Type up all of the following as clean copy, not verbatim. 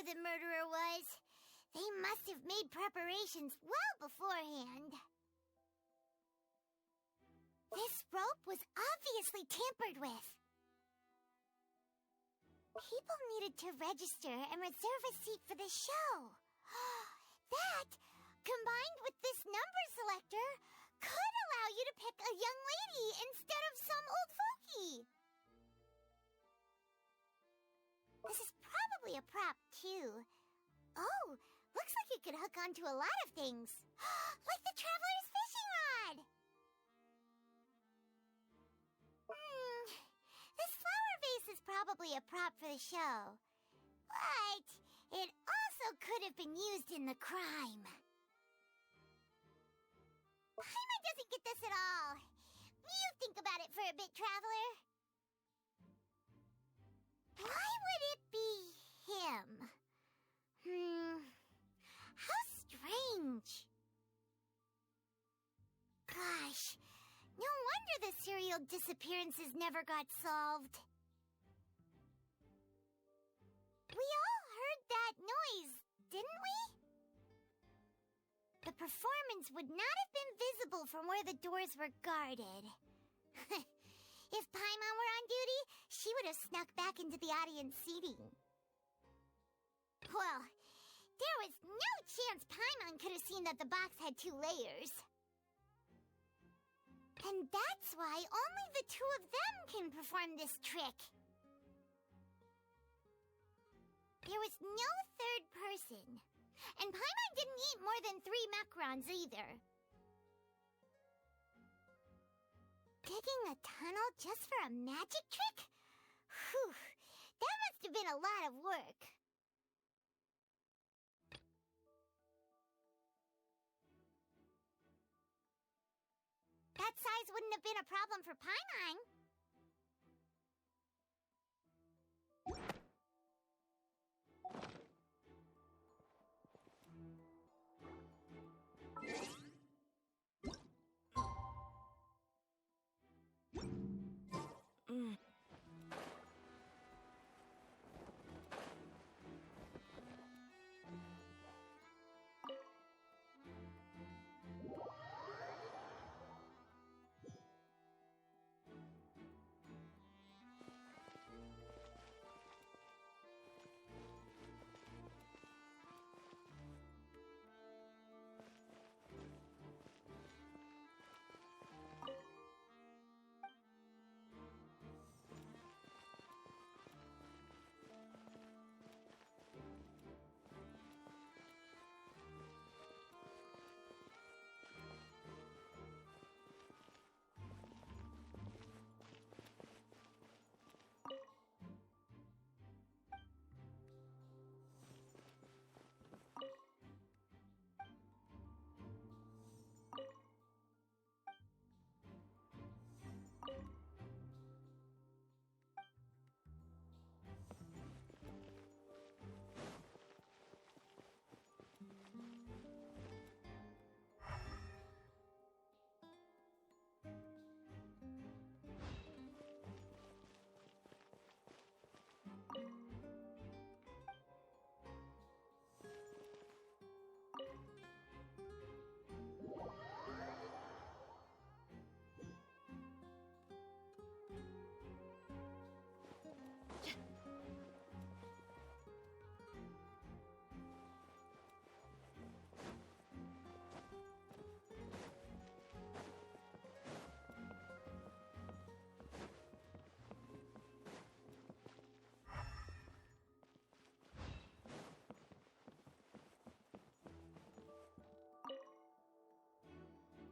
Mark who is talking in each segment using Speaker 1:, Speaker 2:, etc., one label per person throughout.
Speaker 1: the murderer was. They must have made preparations well beforehand. This rope was obviously tampered with. People needed to register and reserve a seat for the show. That, combined with this number selector, could allow you to pick a young lady instead of some old fogey. This is probably a prop, too. Oh, looks like it could hook onto a lot of things. Like the traveler's fishing rod! This flower vase is probably a prop for the show. But it also could have been used in the crime. Paimon doesn't get this at all. You think about it for a bit, traveler. Why would it be him? How strange. Gosh, no wonder the serial disappearances never got solved. We all heard that noise, didn't we? The performance would not have been visible from where the doors were guarded. If Paimon were on duty, she would have snuck back into the audience seating. Well, there was no chance Paimon could have seen that the box had 2 layers. And that's why only the 2 of them can perform this trick. There was no third person. And Paimon didn't eat more than 3 macarons either. Digging a tunnel just for a magic trick? Whew, that must have been a lot of work. That size wouldn't have been a problem for Paimon.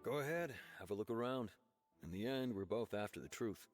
Speaker 2: Go ahead, have a look around. In the end, we're both after the truth.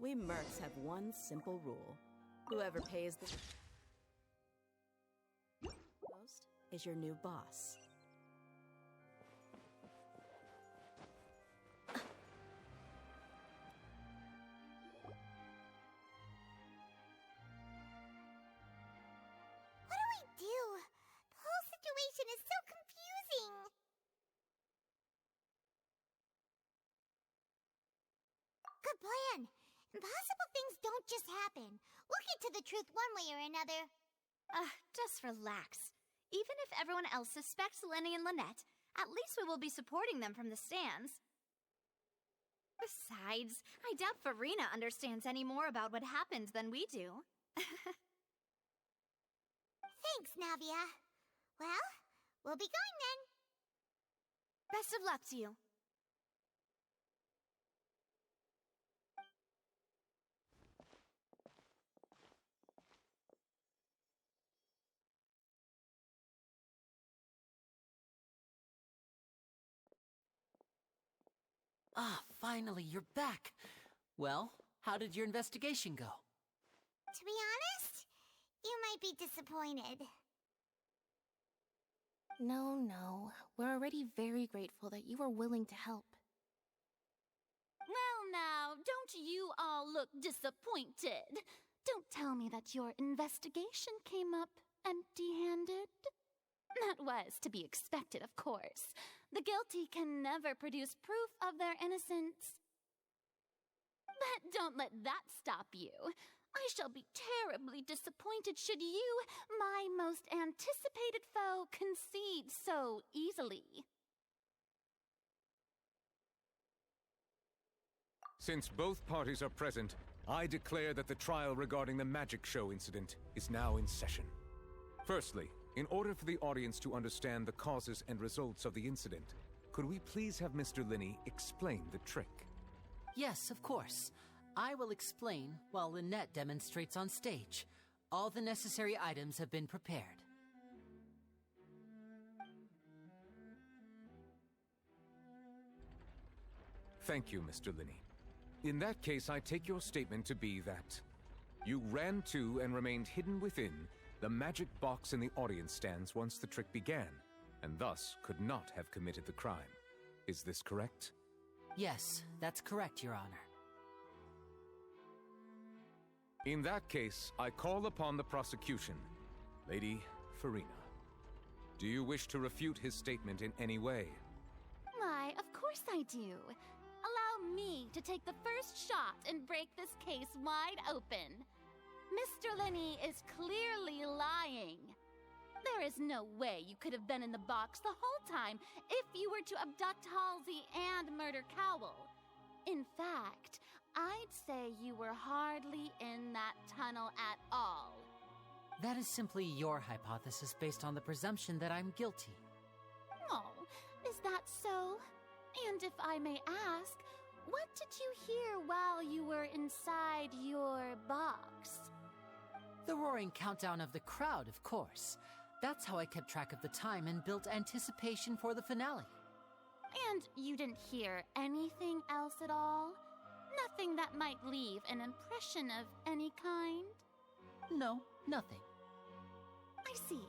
Speaker 3: We mercs have one simple rule. Whoever pays the most is your new boss.
Speaker 1: What do we do? The whole situation is so confusing. Good plan. Impossible things don't just happen. We'll get to the truth one way or another.
Speaker 4: Just relax. Even if everyone else suspects Lenny and Lynette, at least we will be supporting them from the stands. Besides, I doubt Farina understands any more about what happened than we do.
Speaker 1: Thanks, Navia. Well, we'll be going then.
Speaker 4: Best of luck to you.
Speaker 5: Ah, finally, you're back. Well, how did your investigation go?
Speaker 1: To be honest, you might be disappointed.
Speaker 6: No. We're already very grateful that you were willing to help.
Speaker 4: Well now, don't you all look disappointed. Don't tell me that your investigation came up empty-handed. That was to be expected, of course. The guilty can never produce proof of their innocence. But don't let that stop you. I shall be terribly disappointed should you, my most anticipated foe, concede so easily.
Speaker 7: Since both parties are present, I declare that the trial regarding the magic show incident is now in session. Firstly, in order for the audience to understand the causes and results of the incident, could we please have Mr. Linney explain the trick?
Speaker 5: Yes, of course. I will explain while Lynette demonstrates on stage. All the necessary items have been prepared.
Speaker 7: Thank you, Mr. Linney. In that case, I take your statement to be that you ran to and remained hidden within the magic box in the audience stands once the trick began, and thus could not have committed the crime. Is this correct?
Speaker 5: Yes, that's correct, Your Honor.
Speaker 7: In that case, I call upon the prosecution. Lady Farina, do you wish to refute his statement in any way?
Speaker 4: Why, of course I do. Allow me to take the first shot and break this case wide open. Mr. Linney is clearly lying. There is no way you could have been in the box the whole time if you were to abduct Halsey and murder Cowell. In fact, I'd say you were hardly in that tunnel at all.
Speaker 5: That is simply your hypothesis based on the presumption that I'm guilty.
Speaker 4: Oh, is that so? And if I may ask, what did you hear while you were inside your box?
Speaker 5: The roaring countdown of the crowd, of course. That's how I kept track of the time and built anticipation for the finale.
Speaker 4: And you didn't hear anything else at all? Nothing that might leave an impression of any kind?
Speaker 5: No, nothing.
Speaker 4: I see.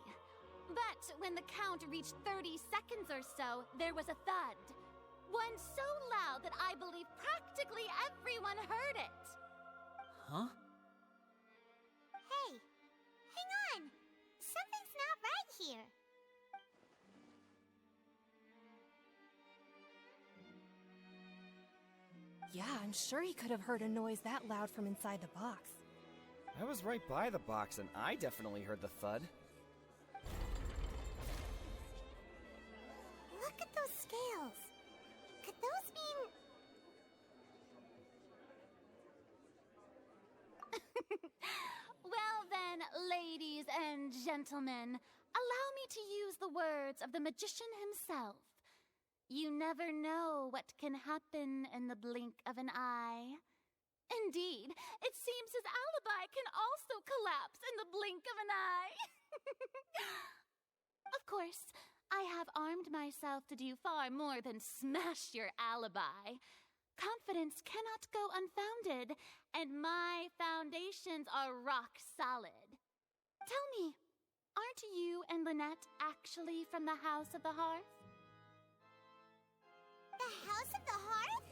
Speaker 4: But when the count reached 30 seconds or so, there was a thud. One so loud that I believe practically everyone heard it.
Speaker 5: Huh?
Speaker 1: Hey, hang on. Something's not right here.
Speaker 6: Yeah, I'm sure he could have heard a noise that loud from inside the box.
Speaker 8: I was right by the box and I definitely heard the thud.
Speaker 1: Look at those scales. Could those mean...
Speaker 4: Well then, ladies and gentlemen, allow me to use the words of the magician himself. You never know what can happen in the blink of an eye. Indeed, it seems his alibi can also collapse in the blink of an eye. Of course, I have armed myself to do far more than smash your alibi. Confidence cannot go unfounded, and my foundations are rock solid. Tell me, aren't you and Lynette actually from the House of the Hearth?
Speaker 1: The House of the Hearth?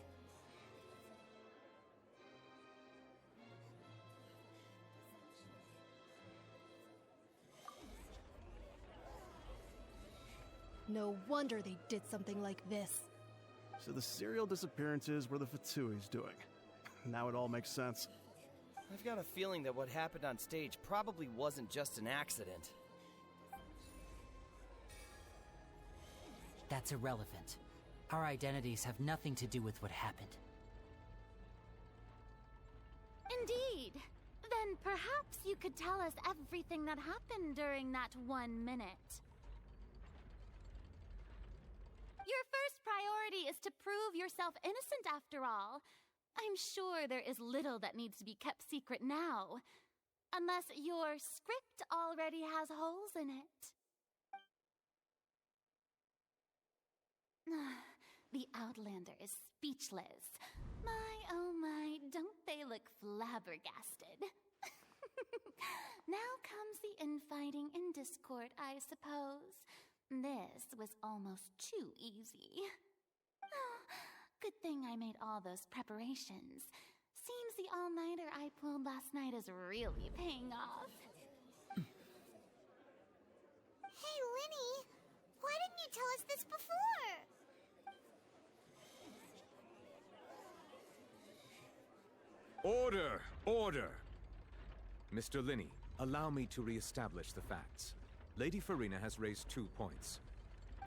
Speaker 9: No wonder they did something like this.
Speaker 10: So the serial disappearances were the Fatsui's doing. Now it all makes sense.
Speaker 8: I've got a feeling that what happened on stage probably wasn't just an accident.
Speaker 5: That's irrelevant. Our identities have nothing to do with what happened.
Speaker 4: Indeed. Then perhaps you could tell us everything that happened during that 1 minute. Your first priority is to prove yourself innocent after all. I'm sure there is little that needs to be kept secret now. Unless your script already has holes in it. The Outlander is speechless. My, oh my, don't they look flabbergasted? Now comes the infighting and discord, I suppose. This was almost too easy. Oh, good thing I made all those preparations. Seems the all-nighter I pulled last night is really paying off.
Speaker 1: Hey, Linny, why didn't you tell us this before?
Speaker 7: Order! Order! Mr. Linney, allow me to re-establish the facts. Lady Farina has raised 2 points.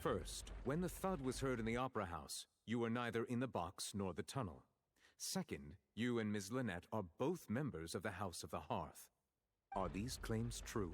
Speaker 7: First, when the thud was heard in the Opera House, you were neither in the box nor the tunnel. Second, you and Ms. Lynette are both members of the House of the Hearth. Are these claims true?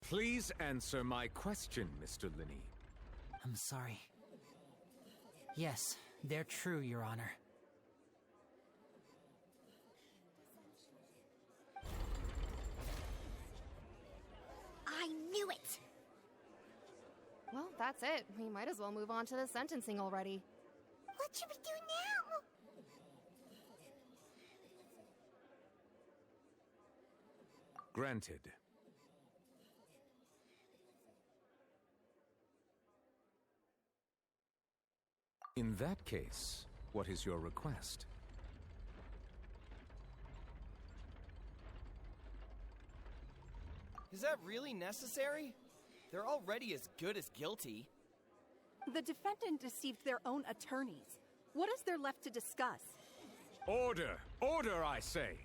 Speaker 7: Please answer my question, Mr. Linney.
Speaker 5: I'm sorry. Yes, they're true, Your Honor.
Speaker 1: I knew it!
Speaker 6: Well, that's it. We might as well move on to the sentencing already.
Speaker 1: What should we do now?
Speaker 7: Granted. In that case, what is your request?
Speaker 8: Is that really necessary? They're already as good as guilty.
Speaker 9: The defendant deceived their own attorneys. What is there left to discuss?
Speaker 7: Order! Order, I say!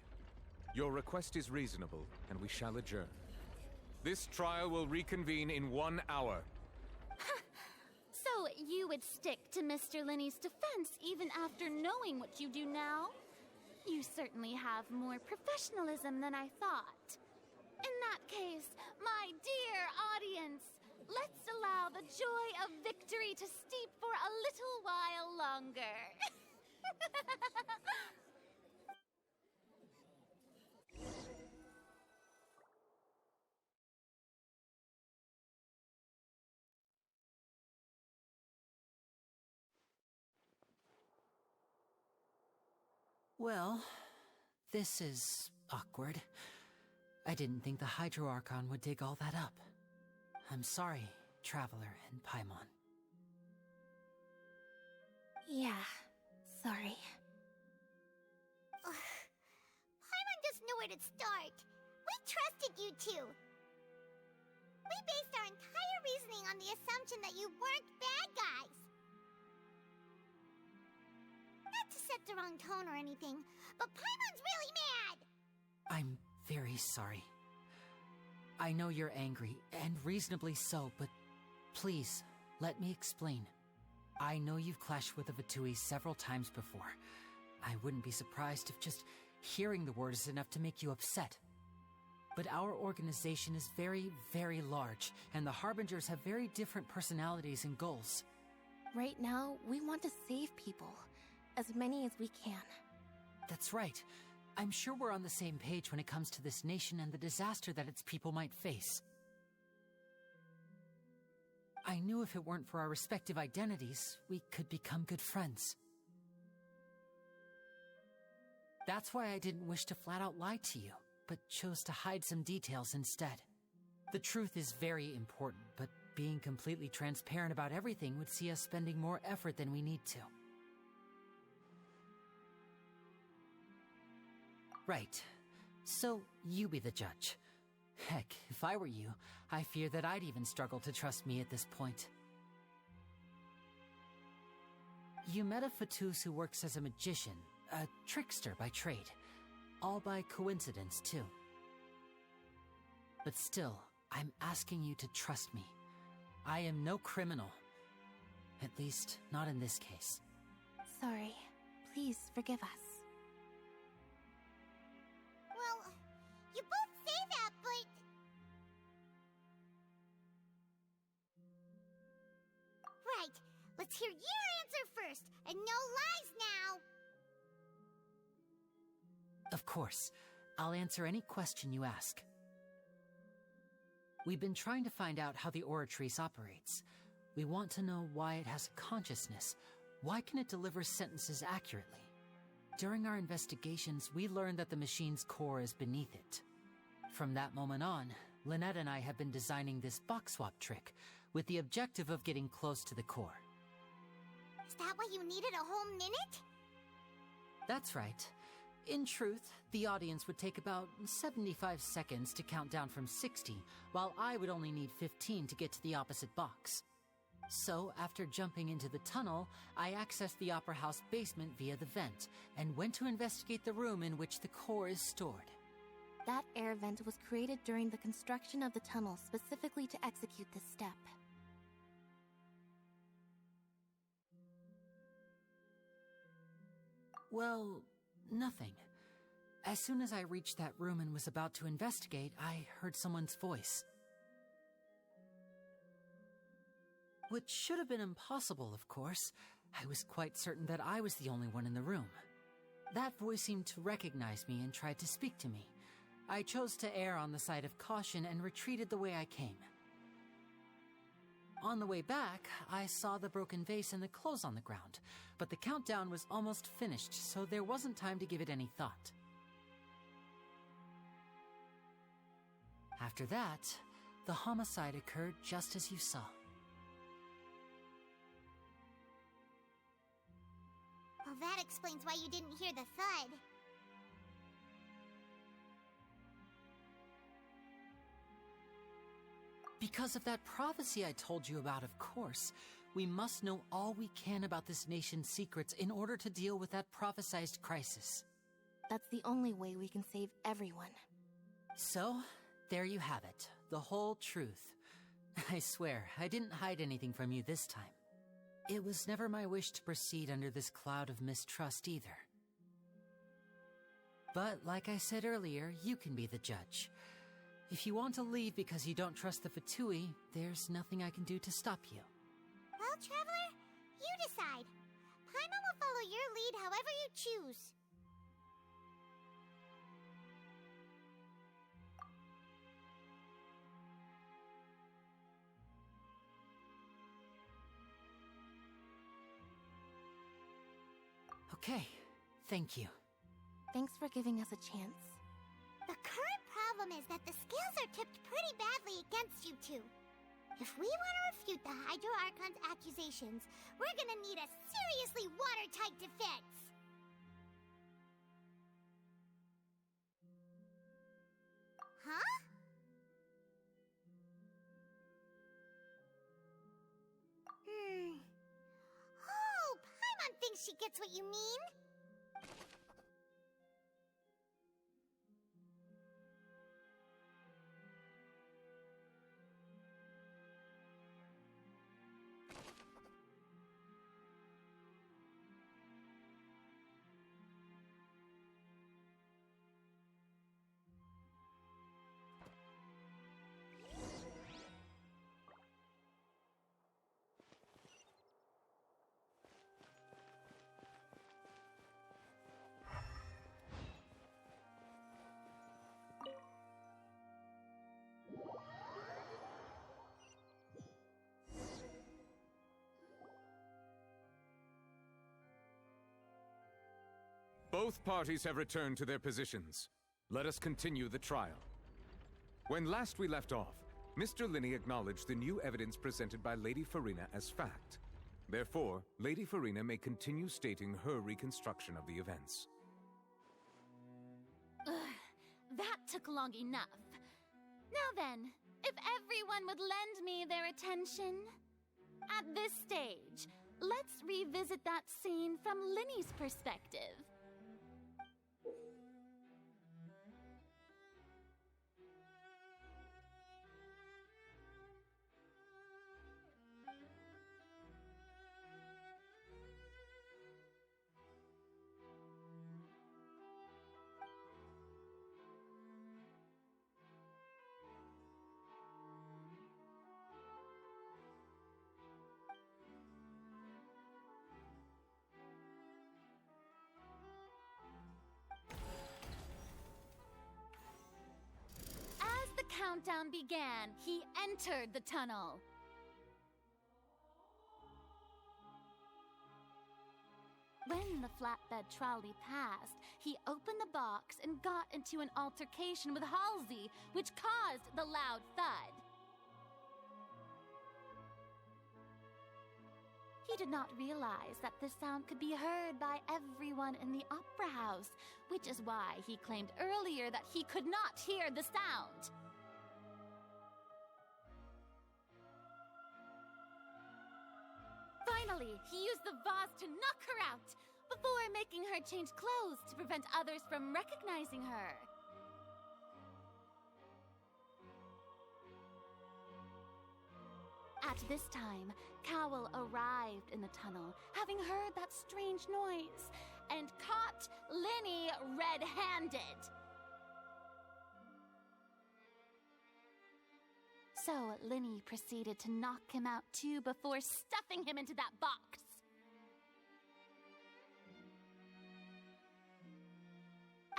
Speaker 7: Your request is reasonable, and we shall adjourn. This trial will reconvene in 1 hour.
Speaker 4: So you would stick to Mr. Linney's defense even after knowing what you do now? You certainly have more professionalism than I thought. In that case, my dear audience, let's allow the joy of victory to steep for a little while longer.
Speaker 5: Well, this is awkward. I didn't think the Hydro Archon would dig all that up. I'm sorry, Traveler and Paimon.
Speaker 6: Yeah, sorry.
Speaker 1: Paimon doesn't know where to start. We trusted you two. We based our entire reasoning on the assumption that you weren't bad guys. Not to set the wrong tone or anything, but Paimon's really mad!
Speaker 5: I'm very sorry. I know you're angry, and reasonably so, but please, Let me explain. I know you've clashed with the Fatui several times before. I wouldn't be surprised if just hearing the word is enough to make you upset. But our organization is very, very large, and the Harbingers have very different personalities and goals.
Speaker 6: Right now, we want to save people. As many as we can.
Speaker 5: That's right. I'm sure we're on the same page when it comes to this nation and the disaster that its people might face. I knew if it weren't for our respective identities, we could become good friends. That's why I didn't wish to flat out lie to you, but chose to hide some details instead. The truth is very important, but being completely transparent about everything would see us spending more effort than we need to. Right. So, you be the judge. Heck, if I were you, I fear that I'd even struggle to trust me at this point. You met a Fatus who works as a magician, a trickster by trade. All by coincidence, too. But still, I'm asking you to trust me. I am no criminal. At least, not in this case.
Speaker 6: Sorry. Please forgive us.
Speaker 1: Well, you both say that, but... Right. Let's hear your answer first, and no lies now!
Speaker 5: Of course. I'll answer any question you ask. We've been trying to find out how the Oratrice operates. We want to know why it has a consciousness. Why can it deliver sentences accurately? During our investigations, we learned that the machine's core is beneath it. From that moment on, Lynette and I have been designing this box swap trick, with the objective of getting close to the core.
Speaker 1: Is that why you needed a whole minute?
Speaker 5: That's right. In truth, the audience would take about 75 seconds to count down from 60, while I would only need 15 to get to the opposite box. So, after jumping into the tunnel, I accessed the Opera House basement via the vent, and went to investigate the room in which the core is stored.
Speaker 6: That air vent was created during the construction of the tunnel specifically to execute this step.
Speaker 5: Well, nothing. As soon as I reached that room and was about to investigate, I heard someone's voice. Which should have been impossible, of course. I was quite certain that I was the only one in the room. That voice seemed to recognize me and tried to speak to me. I chose to err on the side of caution and retreated the way I came. On the way back, I saw the broken vase and the clothes on the ground, but the countdown was almost finished, so there wasn't time to give it any thought. After that, the homicide occurred just as you saw.
Speaker 1: Well, that explains why you didn't hear the thud.
Speaker 5: Because of that prophecy I told you about, of course. We must know all we can about this nation's secrets in order to deal with that prophesized crisis.
Speaker 6: That's the only way we can save everyone.
Speaker 5: So, there you have it. The whole truth. I swear, I didn't hide anything from you this time. It was never my wish to proceed under this cloud of mistrust either. But, like I said earlier, you can be the judge. If you want to leave because you don't trust the Fatui, there's nothing I can do to stop you.
Speaker 1: Well, Traveler, you decide. Paimon will follow your lead however you choose.
Speaker 5: Okay, thank you.
Speaker 6: Thanks for giving us a chance.
Speaker 1: The current problem is that the scales are tipped pretty badly against you two. If we want to refute the Hydro Archon's accusations, we're gonna need a seriously watertight defense. Huh? Oh, Paimon thinks she gets what you mean.
Speaker 7: Both parties have returned to their positions. Let us continue the trial. When last we left off, Mr. Linney acknowledged the new evidence presented by Lady Farina as fact. Therefore, Lady Farina may continue stating her reconstruction of the events.
Speaker 4: That took long enough. Now then, if everyone would lend me their attention. At this stage, let's revisit that scene from Linney's perspective. The countdown began. He entered the tunnel. When the flatbed trolley passed, he opened the box and got into an altercation with Halsey, which caused the loud thud. He did not realize that this sound could be heard by everyone in the opera house, which is why he claimed earlier that he could not hear the sound. Finally, he used the vase to knock her out, before making her change clothes to prevent others from recognizing her. At this time, Cowell arrived in the tunnel, having heard that strange noise, and caught Linney red-handed. So Linney proceeded to knock him out too before stuffing him into that box.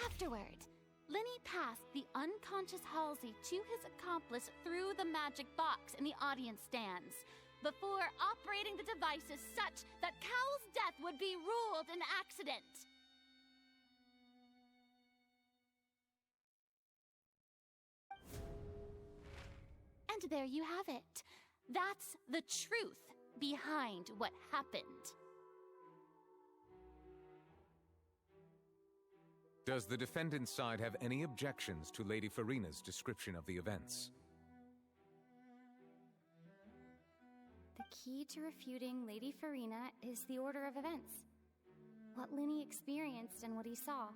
Speaker 4: Afterward, Linney passed the unconscious Halsey to his accomplice through the magic box in the audience stands, before operating the devices such that Cowell's death would be ruled an accident. And there you have it. That's the truth behind what happened.
Speaker 7: Does the defendant's side have any objections to Lady Farina's description of the events?
Speaker 11: The key to refuting Lady Farina is the order of events. What Linney experienced and what he saw.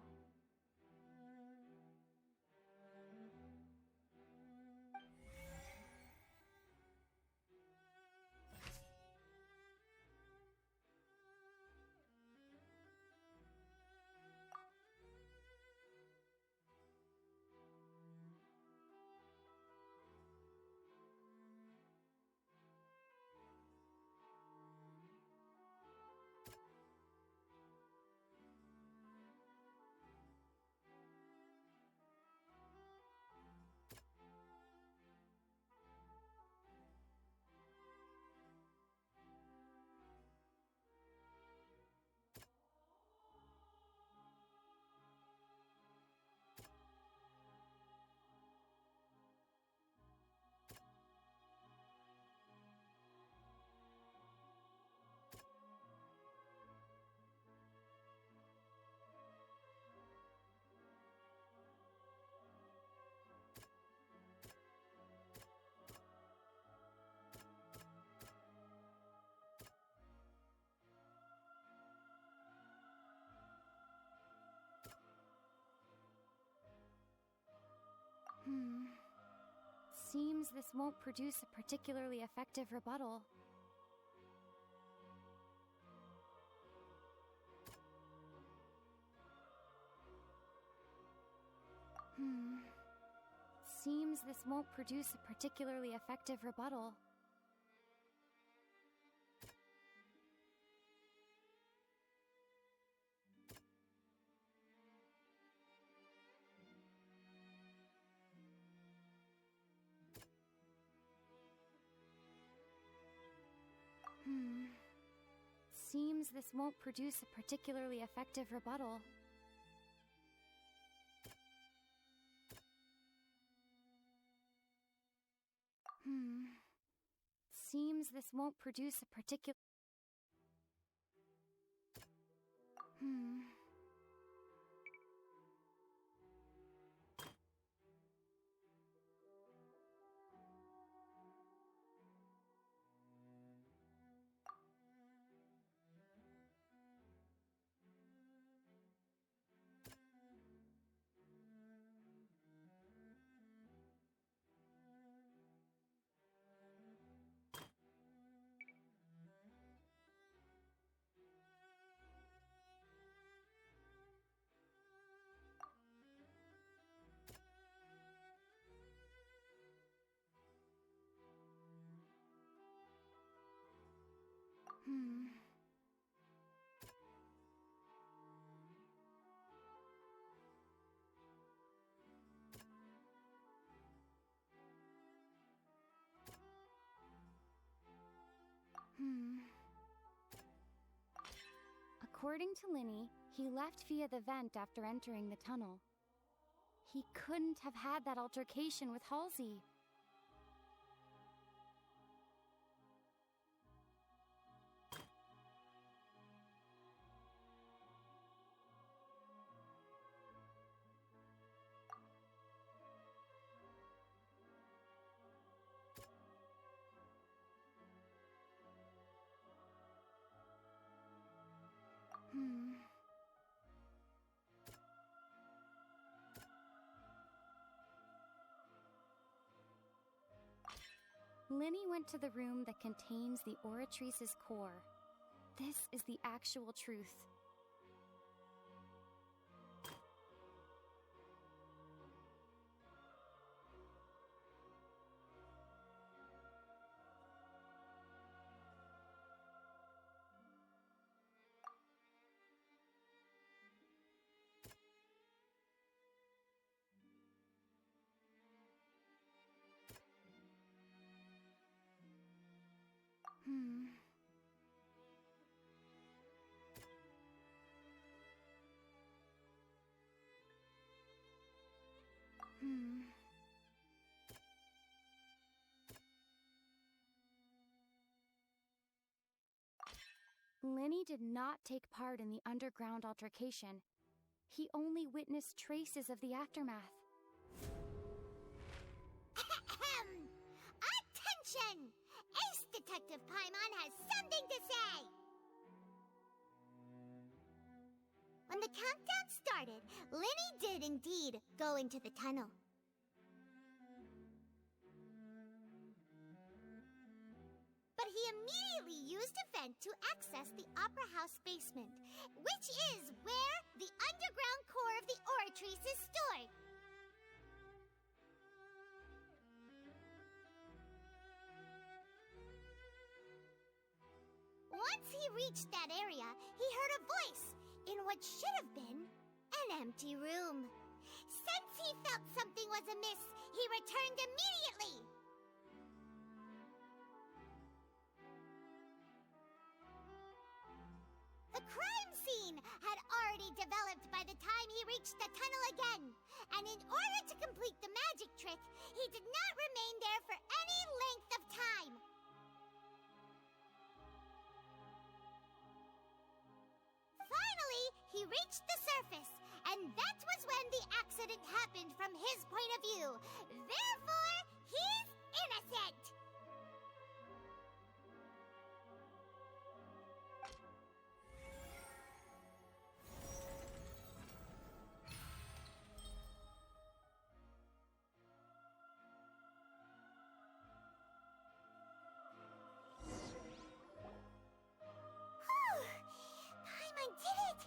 Speaker 11: Seems this won't produce a particularly effective rebuttal. Seems this won't produce a particularly effective rebuttal. Seems this won't produce a particularly effective rebuttal. Seems this won't produce a particular... According to Linny, he left via the vent after entering the tunnel. He couldn't have had that altercation with Halsey. Linny went to the room that contains the Oratrice's core. This is the actual truth. Linny did not take part in the underground altercation. He only witnessed traces of the aftermath.
Speaker 1: Attention! Ace Detective Paimon has something to say! When the countdown started, Linny did indeed go into the tunnel. But he immediately used a vent to access the Opera House basement, which is where the underground core of the Oratrice is stored. Once he reached that area, he heard a voice in what should have been an empty room. Since he felt something was amiss, he returned immediately. The crime scene had already developed by the time he reached the tunnel again, and in order to complete the magic trick, he did not remain there for any length of time. Finally, he reached the surface, and that was when the accident happened from his point of view. Therefore, he's innocent. Paimon did it!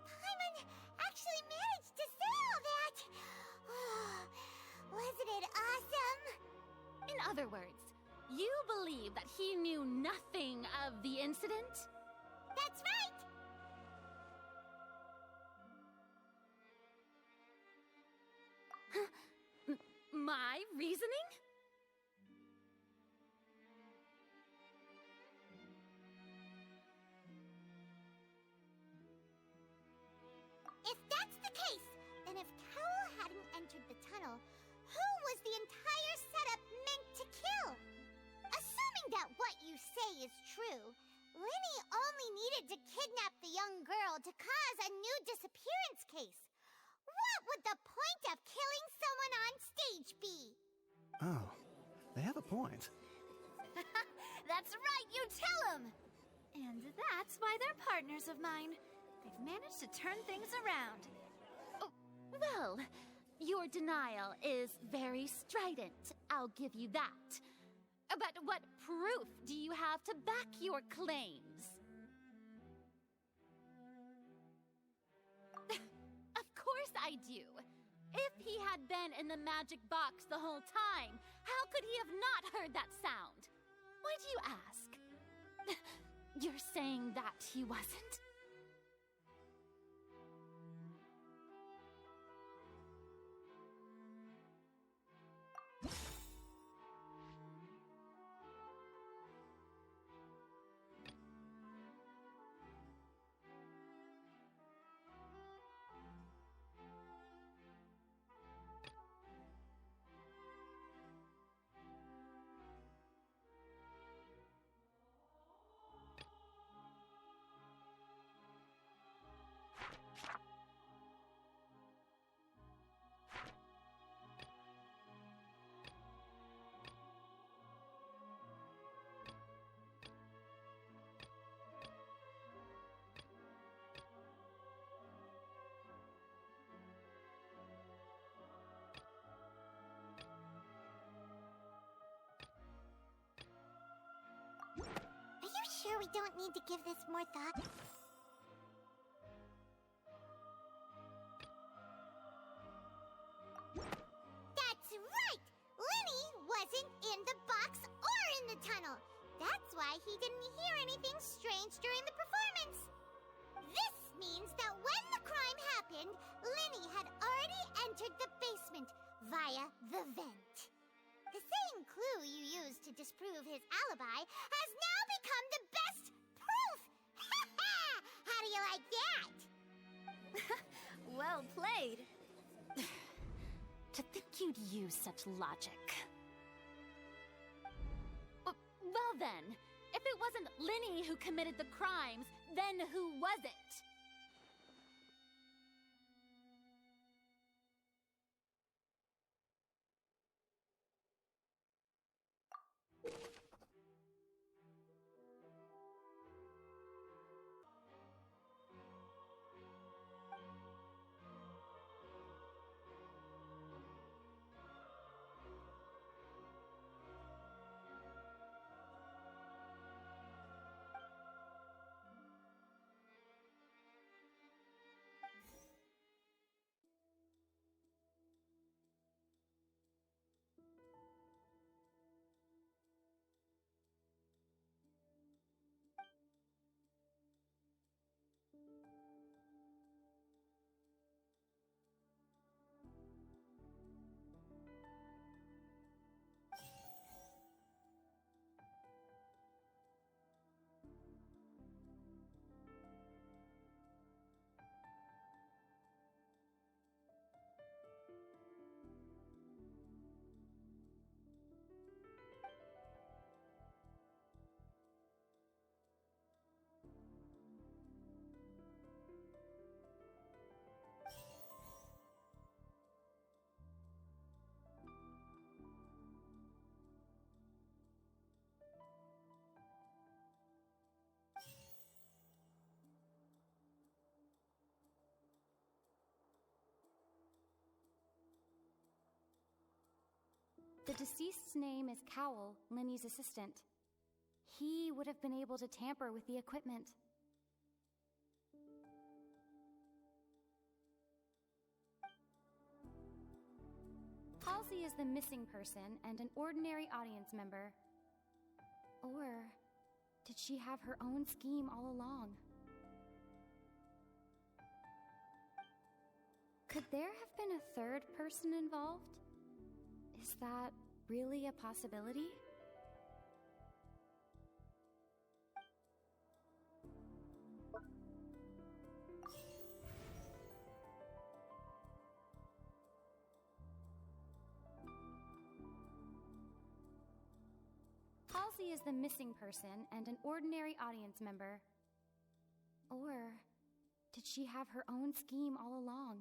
Speaker 1: Paimon actually managed to say all that! Wasn't it awesome?
Speaker 4: In other words, you believe that he knew nothing of the incident?
Speaker 1: That's right!
Speaker 4: My reasoning?
Speaker 1: If that's the case, then if Cowell hadn't entered the tunnel, who was the entire setup meant to kill? Assuming that that what you say is true, Linny only needed to kidnap the young girl to cause a new disappearance case. What would the point of killing someone on stage be?
Speaker 10: Oh, they have a point.
Speaker 12: That's right, you tell them! And that's why they're partners of mine. They've managed to turn things around.
Speaker 4: Oh, well, your denial is very strident, I'll give you that. But what proof do you have to back your claims? Of course I do. If he had been in the magic box the whole time, how could he have not heard that sound? Why do you ask? You're saying that he wasn't?
Speaker 1: Are you sure we don't need to give this more thought? That's right! Linny wasn't in the box or in the tunnel. That's why he didn't hear anything strange during the performance. This means that when the crime happened, Linny had already entered the basement via the vent. The same clue you used to disprove his alibi has now become the best proof! How do you like that?
Speaker 12: Well played.
Speaker 4: To think you'd use such logic. Well then, if it wasn't Linny who committed the crimes, then who was it?
Speaker 11: The deceased's name is Cowell, Linny's assistant. He would have been able to tamper with the equipment. Halsey is the missing person and an ordinary audience member. Or did she have her own scheme all along? Could there have been a third person involved? Is that really a possibility? Halsey is the missing person and an ordinary audience member. Or did she have her own scheme all along?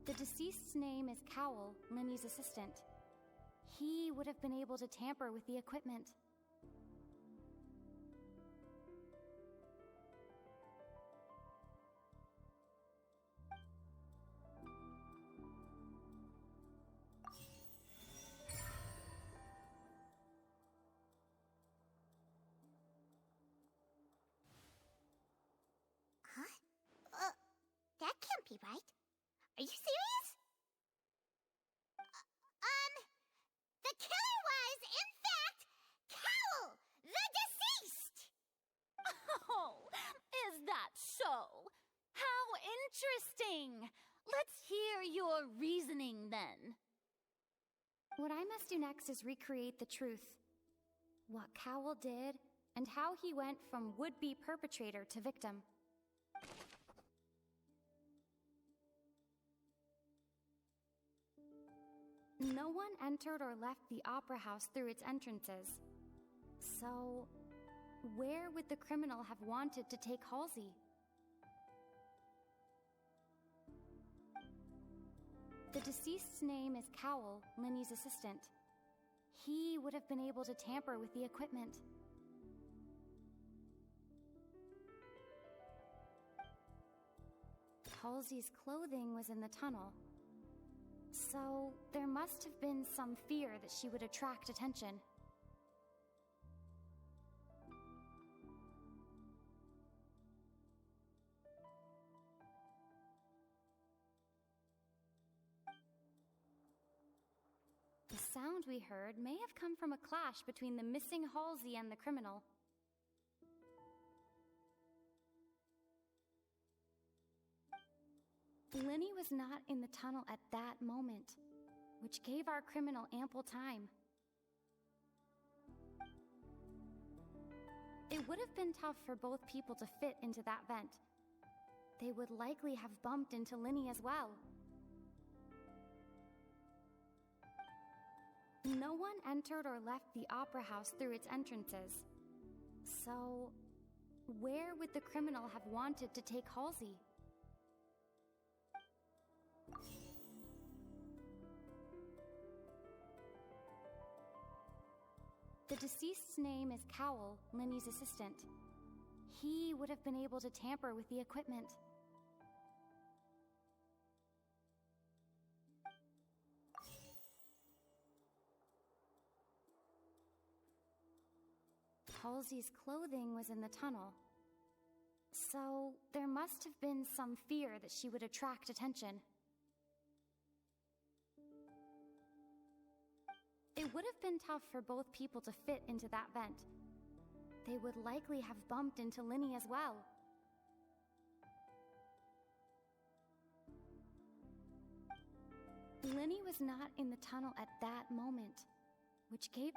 Speaker 11: The deceased's name is Cowell, Linny's assistant. He would have been able to tamper with the equipment.
Speaker 1: Huh? That can't be right. Are you serious? The killer was, in fact, Cowell, the deceased!
Speaker 4: Oh, is that so? How interesting! Let's hear your reasoning then.
Speaker 11: What I must do next is recreate the truth. What Cowell did, and how he went from would-be perpetrator to victim. No one entered or left the opera house through its entrances. So, where would the criminal have wanted to take Halsey? The deceased's name is Cowell, Linny's assistant. He would have been able to tamper with the equipment. Halsey's clothing was in the tunnel. So, there must have been some fear that she would attract attention. The sound we heard may have come from a clash between the missing Halsey and the criminal. Linny was not in the tunnel at that moment, which gave our criminal ample time. It would have been tough for both people to fit into that vent. They would likely have bumped into Linny as well. No one entered or left the opera house through its entrances. So, where would the criminal have wanted to take Halsey? The deceased's name is Cowell, Linny's assistant. He would have been able to tamper with the equipment. Halsey's clothing was in the tunnel. So, there must have been some fear that she would attract attention. It would have been tough for both people to fit into that vent. They would likely have bumped into Linny as well. Linny was not in the tunnel at that moment, which gave...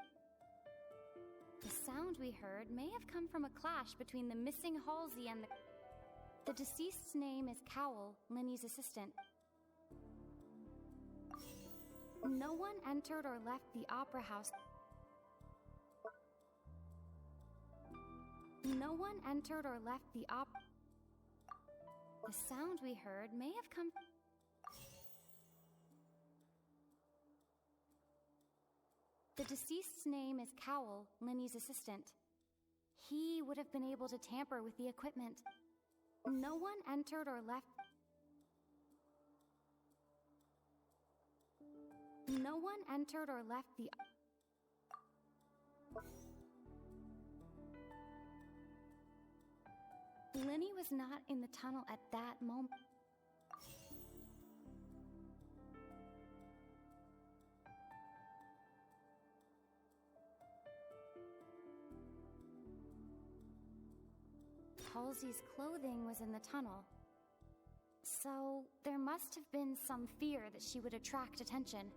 Speaker 11: The sound we heard may have come from a clash between the missing Halsey and the deceased's name is Cowell, Linny's assistant. No one entered or left the opera house. No one entered or left the The sound we heard may have come... The deceased's name is Cowell, Linny's assistant. He would have been able to tamper with the equipment. No one entered or left... No one entered or left the... Linny was not in the tunnel at that moment. Halsey's clothing was in the tunnel. So, there must have been some fear that she would attract attention.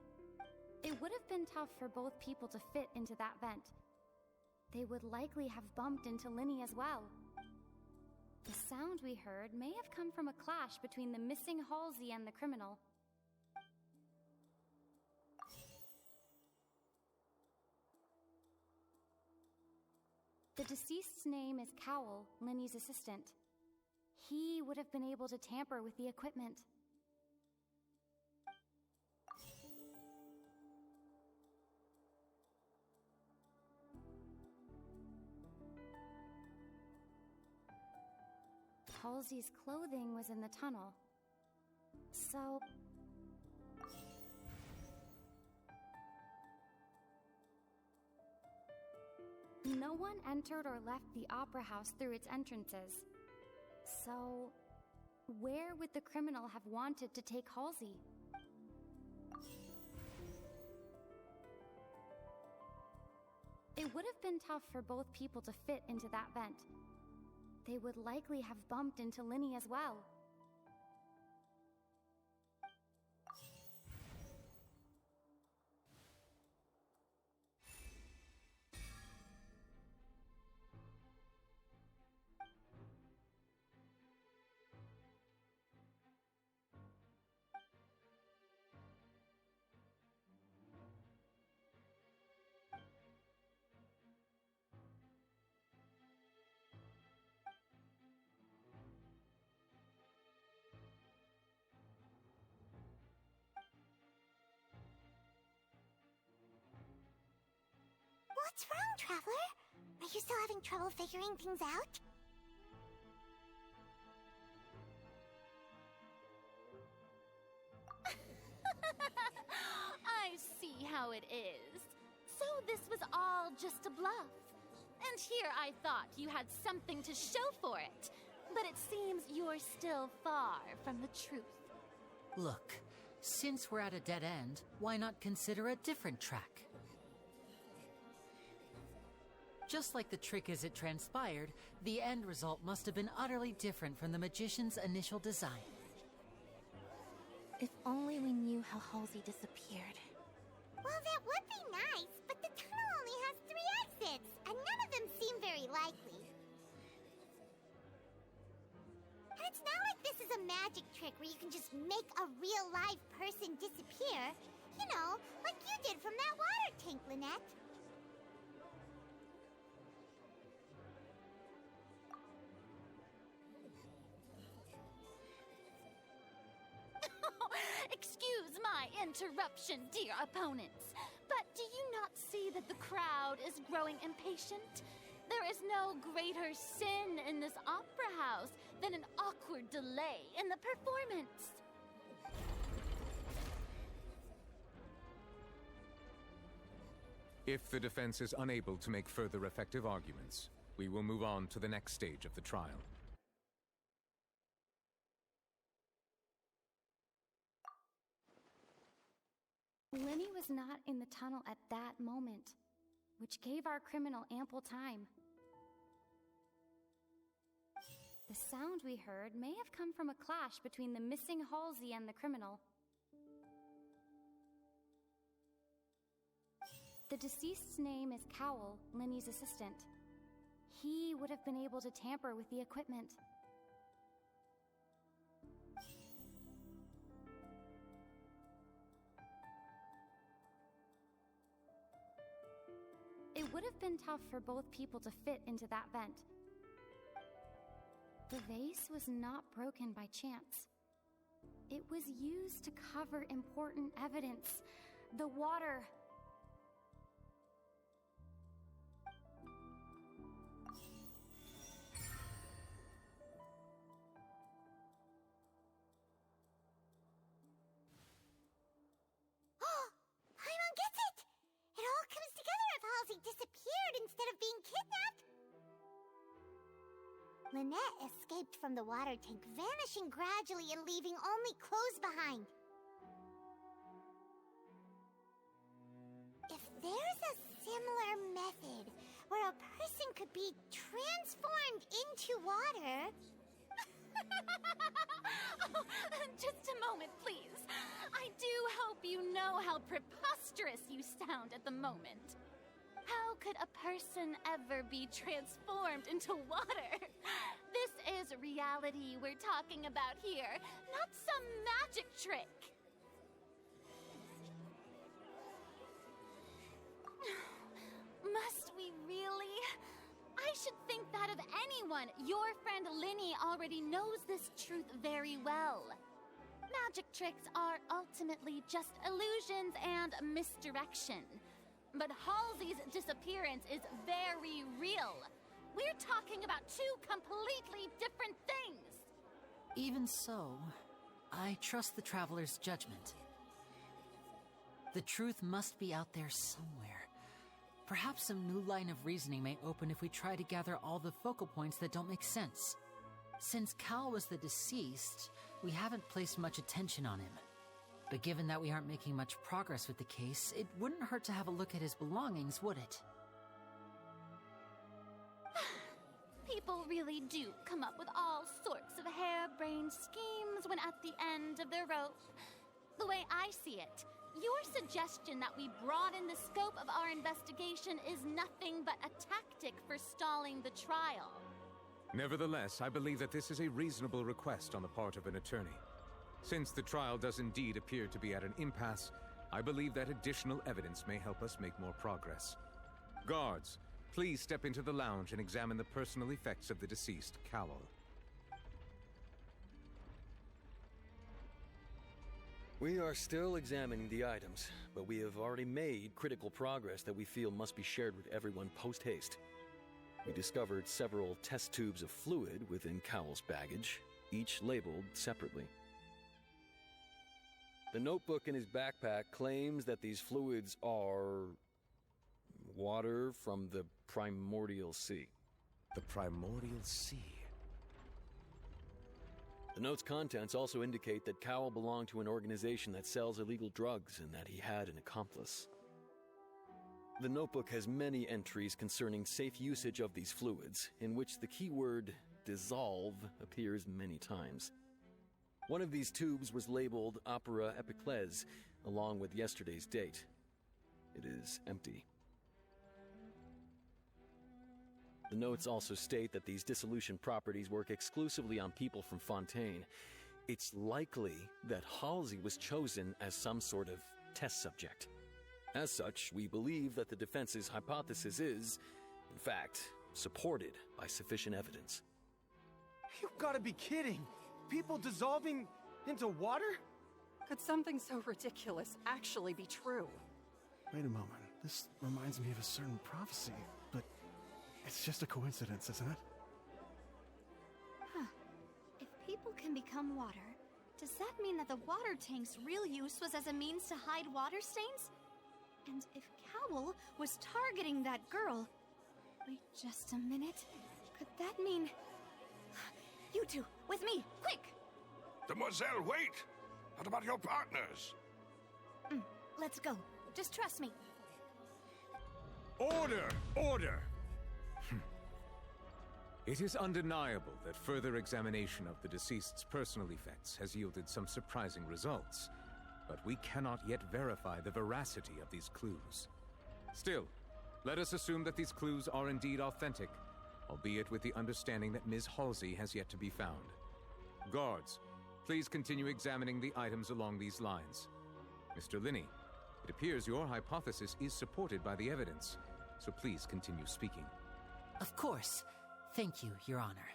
Speaker 11: It would have been tough for both people to fit into that vent. They would likely have bumped into Linny as well. The sound we heard may have come from a clash between the missing Halsey and the criminal. The deceased's name is Cowell, Linny's assistant. He would have been able to tamper with the equipment. Halsey's clothing was in the tunnel. So... No one entered or left the opera house through its entrances. So, where would the criminal have wanted to take Halsey? It would have been tough for both people to fit into that vent. They would likely have bumped into Linny as well.
Speaker 1: What's wrong, Traveler? Are you still having trouble figuring things out?
Speaker 4: I see how it is. So this was all just a bluff. And here I thought you had something to show for it. But it seems you're still far from the truth.
Speaker 5: Look, since we're at a dead end, why not consider a different track? Just like the trick as it transpired, the end result must have been utterly different from the magician's initial design.
Speaker 6: If only we knew how Halsey disappeared.
Speaker 1: Well, that would be nice, but the tunnel only has 3 exits, and none of them seem very likely. And it's not like this is a magic trick where you can just make a real live person disappear. You know, like you did from that water tank, Lynette.
Speaker 4: Excuse my interruption, dear opponents, but do you not see that the crowd is growing impatient? There is no greater sin in this opera house than an awkward delay in the performance.
Speaker 7: If the defense is unable to make further effective arguments, we will move on to the next stage of the trial.
Speaker 11: Linny was not in the tunnel at that moment, which gave our criminal ample time. The sound we heard may have come from a clash between the missing Halsey and the criminal. The deceased's name is Cowell, Linny's assistant. He would have been able to tamper with the equipment. It would have been tough for both people to fit into that vent. The vase was not broken by chance. It was used to cover important evidence. The water.
Speaker 1: Paimon gets it! It all comes together if Halsey disappeared instead of being kidnapped. Lynette escaped from the water tank, vanishing gradually and leaving only clothes behind. If there's a similar method where a person could be transformed into water.
Speaker 4: Oh, just a moment, please. I do hope you know how preposterous you sound at the moment. How could a person ever be transformed into water? This is reality we're talking about here, not some magic trick. Must we really? I should think that of anyone. Your friend Linny already knows this truth very well. Magic tricks are ultimately just illusions and misdirection. But Halsey's disappearance is very real. We're talking about two completely different things.
Speaker 5: Even so, I trust the Traveler's judgment. The truth must be out there somewhere. Perhaps some new line of reasoning may open if we try to gather all the focal points that don't make sense. Since Cal was the deceased, we haven't placed much attention on him. But given that we aren't making much progress with the case, it wouldn't hurt to have a look at his belongings, would it?
Speaker 4: People really do come up with all sorts of harebrained schemes when at the end of their rope. The way I see it, your suggestion that we broaden the scope of our investigation is nothing but a tactic for stalling the trial.
Speaker 7: Nevertheless, I believe that this is a reasonable request on the part of an attorney. Since the trial does indeed appear to be at an impasse, I believe that additional evidence may help us make more progress. Guards, please step into the lounge and examine the personal effects of the deceased Cowell.
Speaker 2: We are still examining the items, but we have already made critical progress that we feel must be shared with everyone post-haste. We discovered several test tubes of fluid within Cowell's baggage, each labeled separately. The notebook in his backpack claims that these fluids are water from the primordial sea.
Speaker 7: The primordial sea?
Speaker 2: The note's contents also indicate that Cowell belonged to an organization that sells illegal drugs and that he had an accomplice. The notebook has many entries concerning safe usage of these fluids, in which the keyword dissolve appears many times. One of these tubes was labeled Opera Epiclese, along with yesterday's date. It is empty. The notes also state that these dissolution properties work exclusively on people from Fontaine. It's likely that Halsey was chosen as some sort of test subject. As such, we believe that the defense's hypothesis is, in fact, supported by sufficient evidence.
Speaker 13: You've got to be kidding! People dissolving into water?
Speaker 9: Could something so ridiculous actually be true?
Speaker 10: Wait a moment. This reminds me of a certain prophecy, but it's just a coincidence, isn't it?
Speaker 12: Huh. If people can become water, does that mean that the water tank's real use was as a means to hide water stains? And if Cowell was targeting that girl... Wait just a minute. Could that mean... You two, with me, quick!
Speaker 14: Demoiselle, wait! What about your partners?
Speaker 12: Let's go. Just trust me.
Speaker 7: Order! Order! It is undeniable that further examination of the deceased's personal effects has yielded some surprising results, but we cannot yet verify the veracity of these clues. Still, let us assume that these clues are indeed authentic, albeit with the understanding that Ms. Halsey has yet to be found. Guards, please continue examining the items along these lines. Mr. Linney, it appears your hypothesis is supported by the evidence, so please continue speaking.
Speaker 5: Of course. Thank you, Your Honor.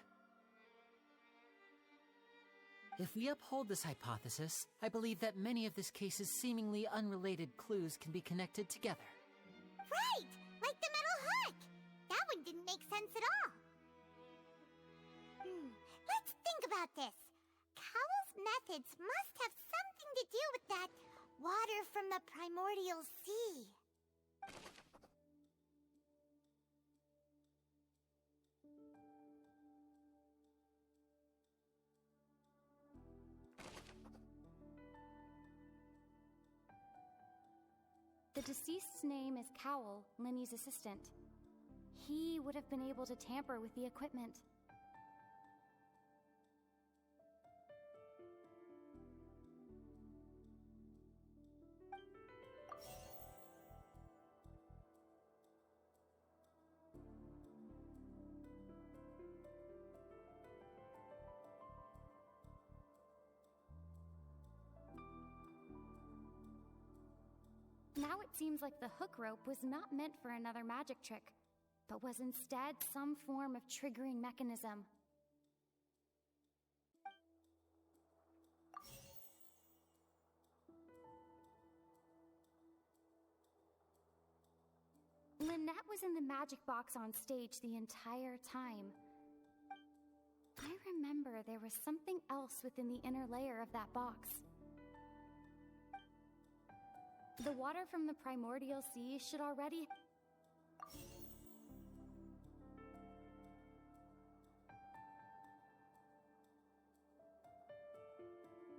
Speaker 5: If we uphold this hypothesis, I believe that many of this case's seemingly unrelated clues can be connected together.
Speaker 1: Right! Like the metal hook! That one didn't make sense at all. Let's think about this. Cowell's methods must have something to do with that water from the primordial sea.
Speaker 11: The deceased's name is Cowell, Linny's assistant. he would have been able to tamper with the equipment. Now it seems like the hook rope was not meant for another magic trick, but was instead some form of triggering mechanism. Lynette was in the magic box on stage the entire time. I remember there was something else within the inner layer of that box. The water from the primordial sea should already...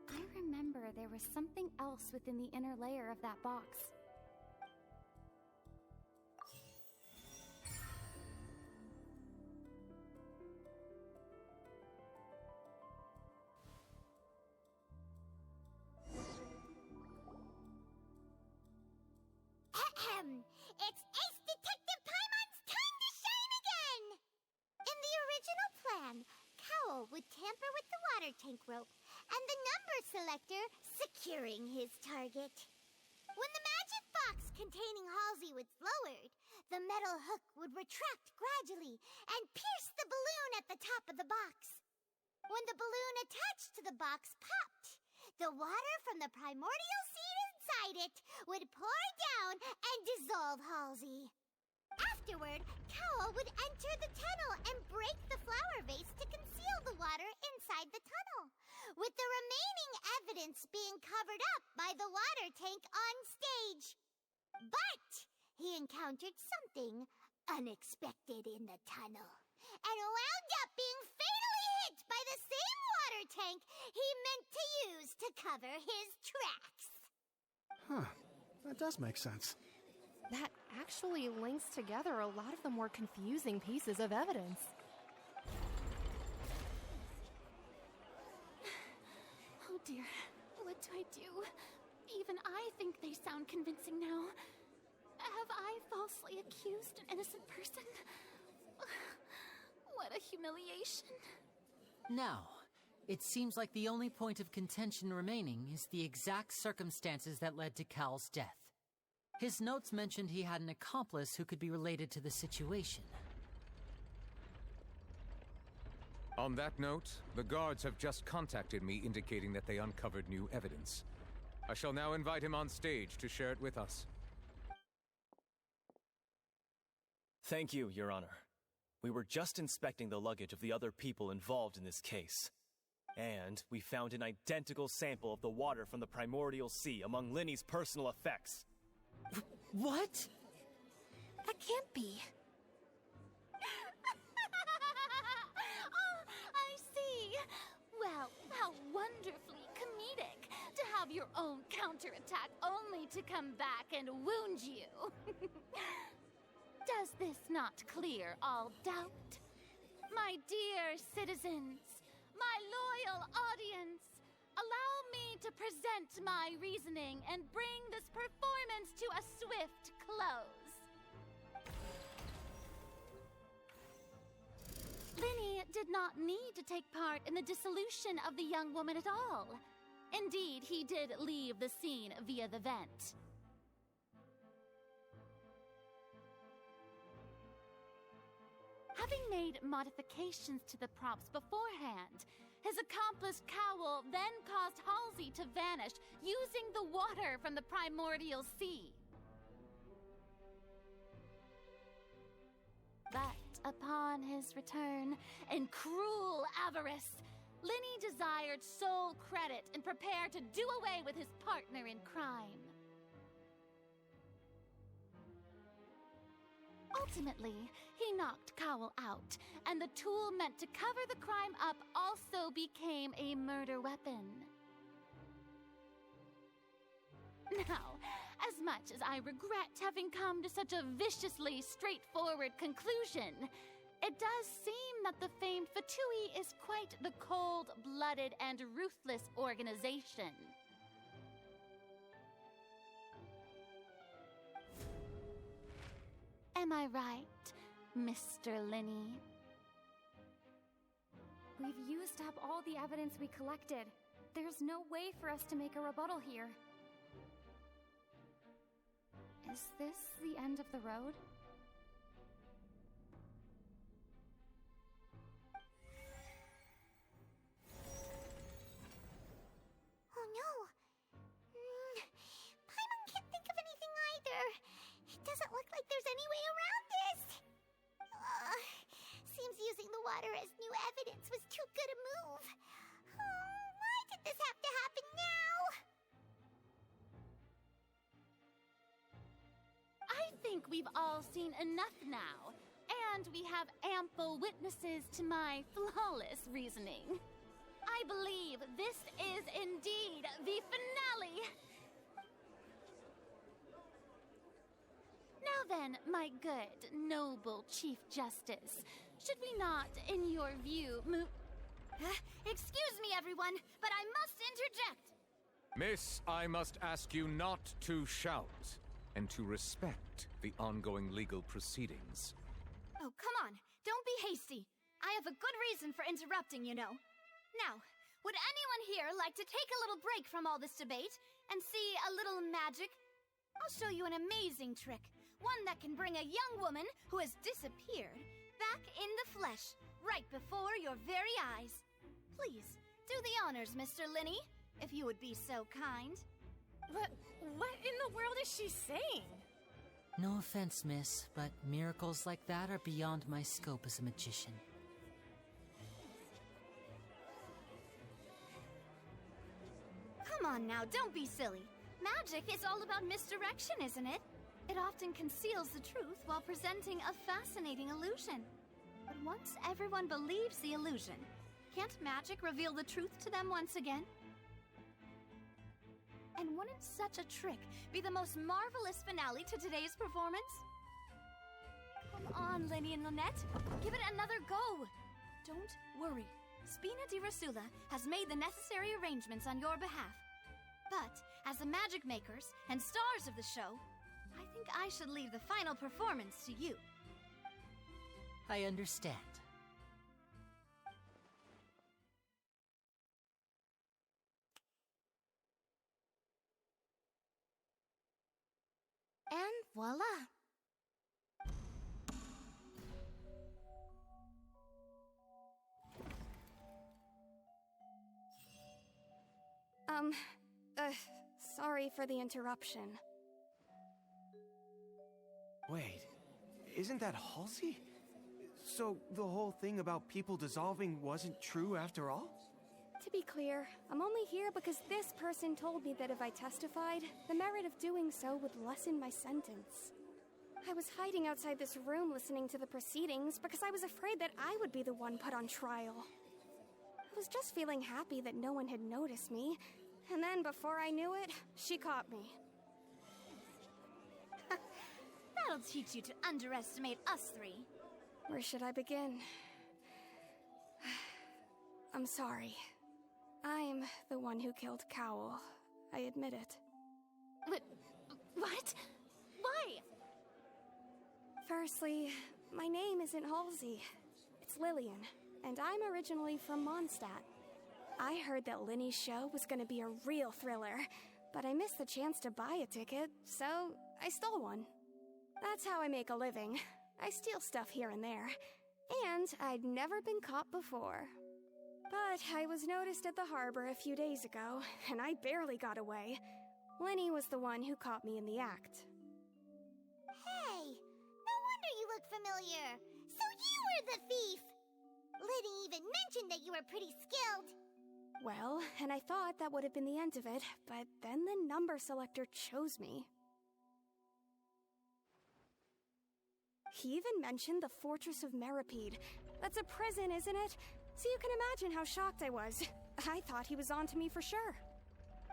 Speaker 11: I remember there was something else within the inner layer of that box.
Speaker 1: It's Ace Detective Paimon's time to shine again! In the original plan, Cowl would tamper with the water tank rope and the number selector securing his target. When the magic box containing Halsey was lowered, the metal hook would retract gradually and pierce the balloon at the top of the box. When the balloon attached to the box popped, the water from the primordial seed inside it would pour down and dissolve Halsey. Afterward, Cowl would enter the tunnel and break the flower vase to conceal the water inside the tunnel, with the remaining evidence being covered up by the water tank on stage. But he encountered something unexpected in the tunnel and wound up being fatally hit by the same water tank he meant to use to cover his tracks.
Speaker 10: Huh. That does make sense.
Speaker 6: That actually links together a lot of the more confusing pieces of evidence.
Speaker 4: Oh dear, what do I do? Even I think they sound convincing now. Have I falsely accused an innocent person? What a humiliation.
Speaker 5: Now, it seems like the only point of contention remaining is the exact circumstances that led to Cowl's death. His notes mentioned he had an accomplice who could be related to the situation.
Speaker 7: On that note, the guards have just contacted me indicating that they uncovered new evidence. I shall now invite him on stage to share it with us.
Speaker 15: Thank you, Your Honor. We were just inspecting the luggage of the other people involved in this case. And we found an identical sample of the water from the primordial sea among Linny's personal effects.
Speaker 5: What?
Speaker 6: That can't be.
Speaker 4: Oh, I see. Well, how wonderfully comedic to have your own counterattack only to come back and wound you. Does this not clear all doubt? My dear citizens, my loyal audience, allow me to present my reasoning and bring this performance to a swift close. Linny did not need to take part in the dissolution of the young woman at all. Indeed, he did leave the scene via the vent. Having made modifications to the props beforehand, his accomplice Cowl then caused Halsey to vanish using the water from the primordial sea. But upon his return, in cruel avarice, Linny desired sole credit and prepared to do away with his partner in crime. Ultimately, he knocked Cowl out, and the tool meant to cover the crime up also became a murder weapon. Now, As much as I regret having come to such a viciously straightforward conclusion, it does seem that the famed Fatui is quite the cold-blooded and ruthless organization. Am I right, Mr. Linney?
Speaker 11: We've used up all the evidence we collected. There's no way for us to make a rebuttal here. Is this the end of the road?
Speaker 1: Oh no! Paimon can't think of anything either. It doesn't look like there's any way around this. Seems using the water as new evidence was too good a move. Why did this have to happen now?
Speaker 4: I think we've all seen enough now, and we have ample witnesses to my flawless reasoning. I believe this is indeed the finale. Now then, my good, noble Chief Justice, should we not, in your view, move...
Speaker 12: Excuse me, everyone, but I must interject.
Speaker 7: Miss, I must ask you not to shout and to respect the ongoing legal proceedings.
Speaker 12: Oh, come on. Don't be hasty. I have a good reason for interrupting, you know. Now, would anyone here like to take a little break from all this debate and see a little magic? I'll show you an amazing trick. One that can bring a young woman who has disappeared back in the flesh, right before your very eyes. Please, do the honors, Mr. Linney, if you would be so kind.
Speaker 16: What in the world is she saying?
Speaker 5: No offense, miss, but miracles like that are beyond my scope as a magician.
Speaker 12: Come on now, don't be silly. Magic is all about misdirection, isn't it? It often conceals the truth while presenting a fascinating illusion. But once everyone believes the illusion, can't magic reveal the truth to them once again? And wouldn't such a trick be the most marvelous finale to today's performance? Come on, Lenny and Lynette. Give it another go. Don't worry. Spina di Rasula has made the necessary arrangements on your behalf. But as the magic makers and stars of the show, I think I should leave the final performance to you.
Speaker 5: I understand.
Speaker 6: And voila!
Speaker 17: Sorry for the interruption.
Speaker 13: Wait, isn't that Halsey? So the whole thing about people dissolving wasn't true after all?
Speaker 17: To be clear, I'm only here because this person told me that if I testified, the merit of doing so would lessen my sentence. I was hiding outside this room listening to the proceedings because I was afraid that I would be the one put on trial. I was just feeling happy that no one had noticed me, and then before I knew it, she caught me.
Speaker 12: That'll teach you to underestimate us three.
Speaker 17: Where should I begin? I'm sorry. I'm the one who killed Cowell. I admit it.
Speaker 4: What? Why?
Speaker 17: Firstly, my name isn't Halsey. It's Lillian, and I'm originally from Mondstadt. I heard that Linny's show was going to be a real thriller, but I missed the chance to buy a ticket, so I stole one. That's how I make a living. I steal stuff here and there, and I'd never been caught before. But I was noticed at the harbor a few days ago, and I barely got away. Linny was the one who caught me in the act.
Speaker 1: Hey, no wonder you look familiar. So you were the thief! Liddy even mentioned that you were pretty skilled.
Speaker 17: Well, and I thought that would have been the end of it, but then the number selector chose me. He even mentioned the Fortress of Meripede. That's a prison, isn't it? So you can imagine how shocked I was. I thought he was onto me for sure.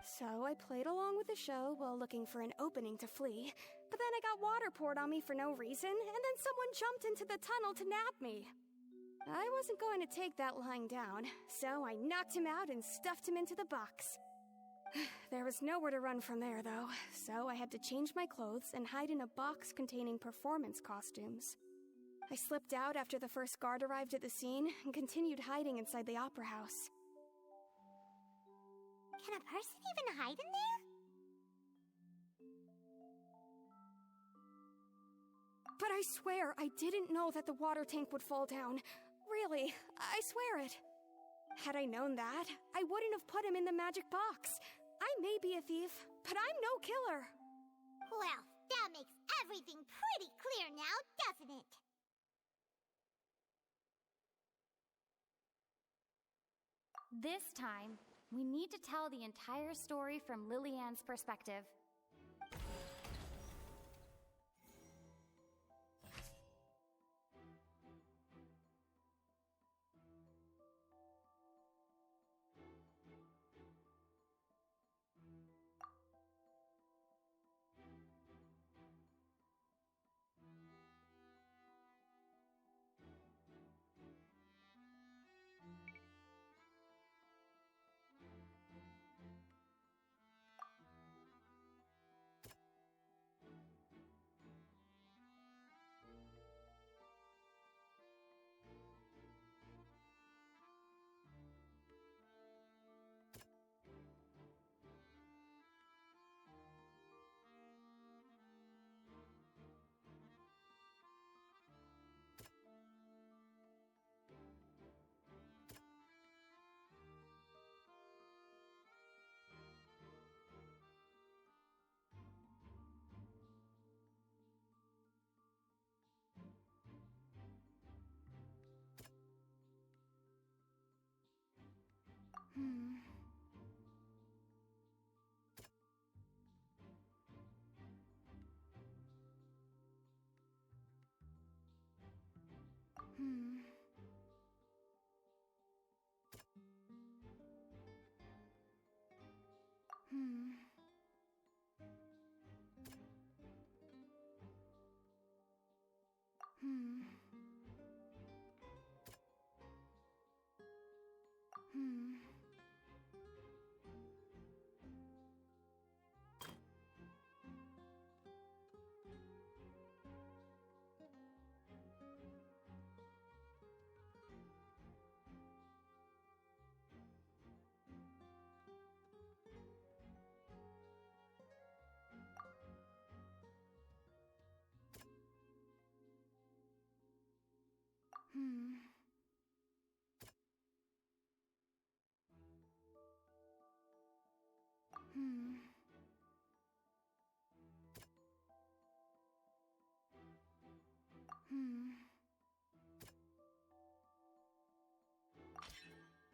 Speaker 17: So I played along with the show while looking for an opening to flee, but then I got water poured on me for no reason, and then someone jumped into the tunnel to nab me. I wasn't going to take that lying down, so I knocked him out and stuffed him into the box. There was nowhere to run from there, though, so I had to change my clothes and hide in a box containing performance costumes. I slipped out after the first guard arrived at the scene and continued hiding inside the opera house.
Speaker 1: Can a person even hide in there?
Speaker 17: But I swear I didn't know that the water tank would fall down. Really, I swear it. Had I known that, I wouldn't have put him in the magic box. I may be a thief, but I'm no killer.
Speaker 1: Well, that makes everything pretty clear now, doesn't it?
Speaker 11: This time, we need to tell the entire story from Lillian's perspective.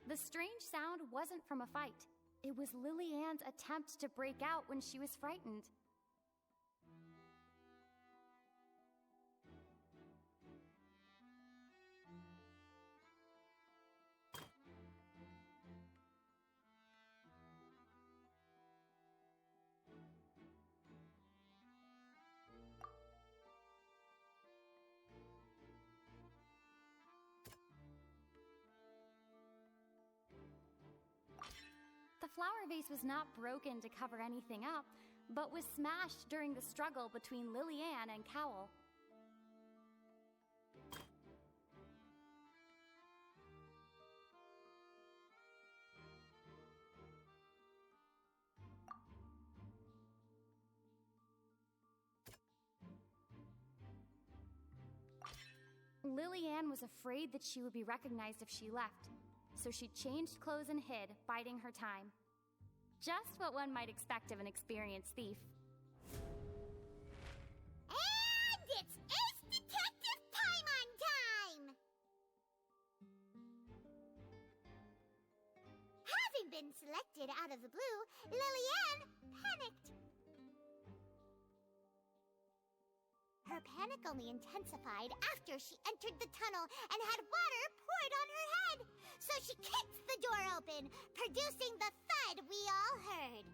Speaker 11: The strange sound wasn't from a fight. It was Lillian's attempt to break out when she was frightened. The flower vase was not broken to cover anything up, but was smashed during the struggle between Lillian and Cowell. Lillian was afraid that she would be recognized if she left, so she changed clothes and hid, biding her time. Just what one might expect of an experienced thief.
Speaker 1: And it's Ace Detective Paimon time! Having been selected out of the blue, Lillian panicked. Her panic only intensified after she entered the tunnel and had water poured on her head. so she kicks the door open, producing the thud we all heard.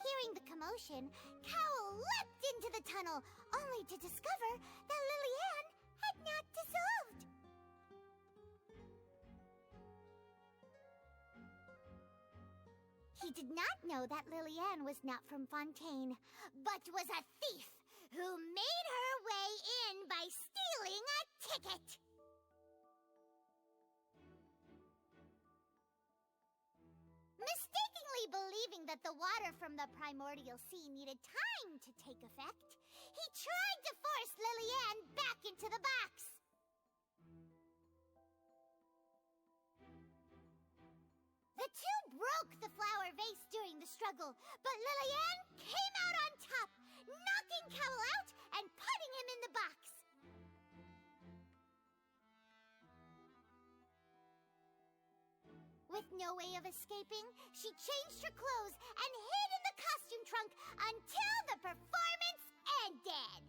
Speaker 1: Hearing the commotion, Cowell leapt into the tunnel, only to discover that Liliane had not dissolved. He did not know that Liliane was not from Fontaine, but was a thief who made her way in by stealing a ticket. Mistakenly believing that the water from the primordial sea needed time to take effect, he tried to force Liliane back into the box. The two broke the flower vase during the struggle, but Liliane came out on top, knocking Cowell out and putting him in the box. With no way of escaping, she changed her clothes and hid in the costume trunk until the performance ended.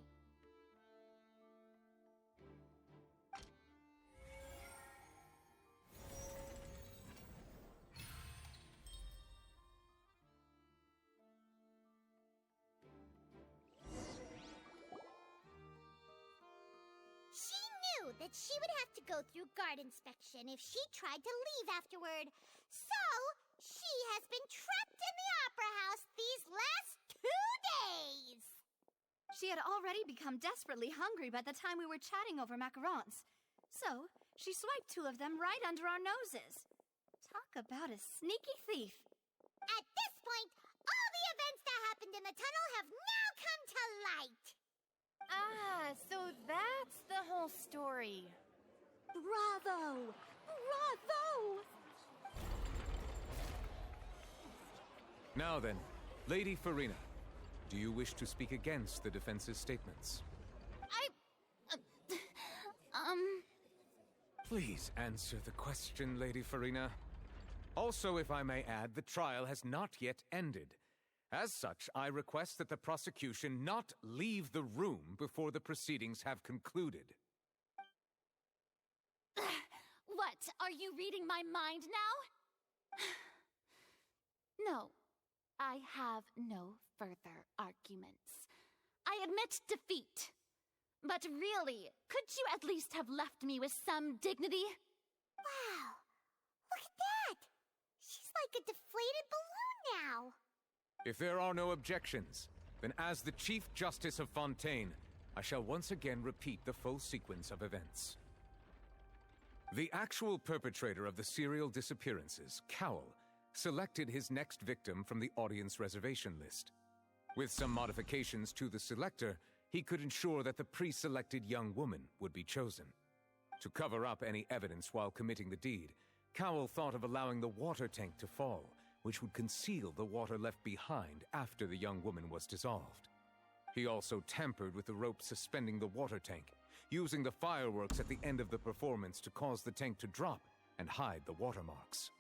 Speaker 1: She knew that she would have to go through guard inspection if she tried to leave afterward. So, she has been trapped in the opera house these last 2 days.
Speaker 12: She had already become desperately hungry by the time we were chatting over macarons. So, she swiped 2 of them right under our noses. Talk about a sneaky thief.
Speaker 1: At this point, all the events that happened in the tunnel have now come to light.
Speaker 16: Ah, so that's the whole story.
Speaker 9: Bravo! Bravo!
Speaker 7: Now then, Lady Farina, do you wish to speak against the defense's statements? Please answer the question, Lady Farina. Also, if I may add, the trial has not yet ended. As such, I request that the prosecution not leave the room before the proceedings have concluded.
Speaker 4: What? Are you reading my mind now? No, I have no further arguments. I admit defeat. But really, could you at least have left me with some dignity?
Speaker 1: Wow, look at that! She's like a deflated balloon now.
Speaker 7: If there are no objections, then as the Chief Justice of Fontaine, I shall once again repeat the full sequence of events. The actual perpetrator of the serial disappearances, Cowell, selected his next victim from the audience reservation list. With some modifications to the selector, he could ensure that the pre-selected young woman would be chosen. To cover up any evidence while committing the deed, Cowell thought of allowing the water tank to fall, which would conceal the water left behind after the young woman was dissolved. He also tampered with the rope suspending the water tank, using the fireworks at the end of the performance to cause the tank to drop and hide the watermarks.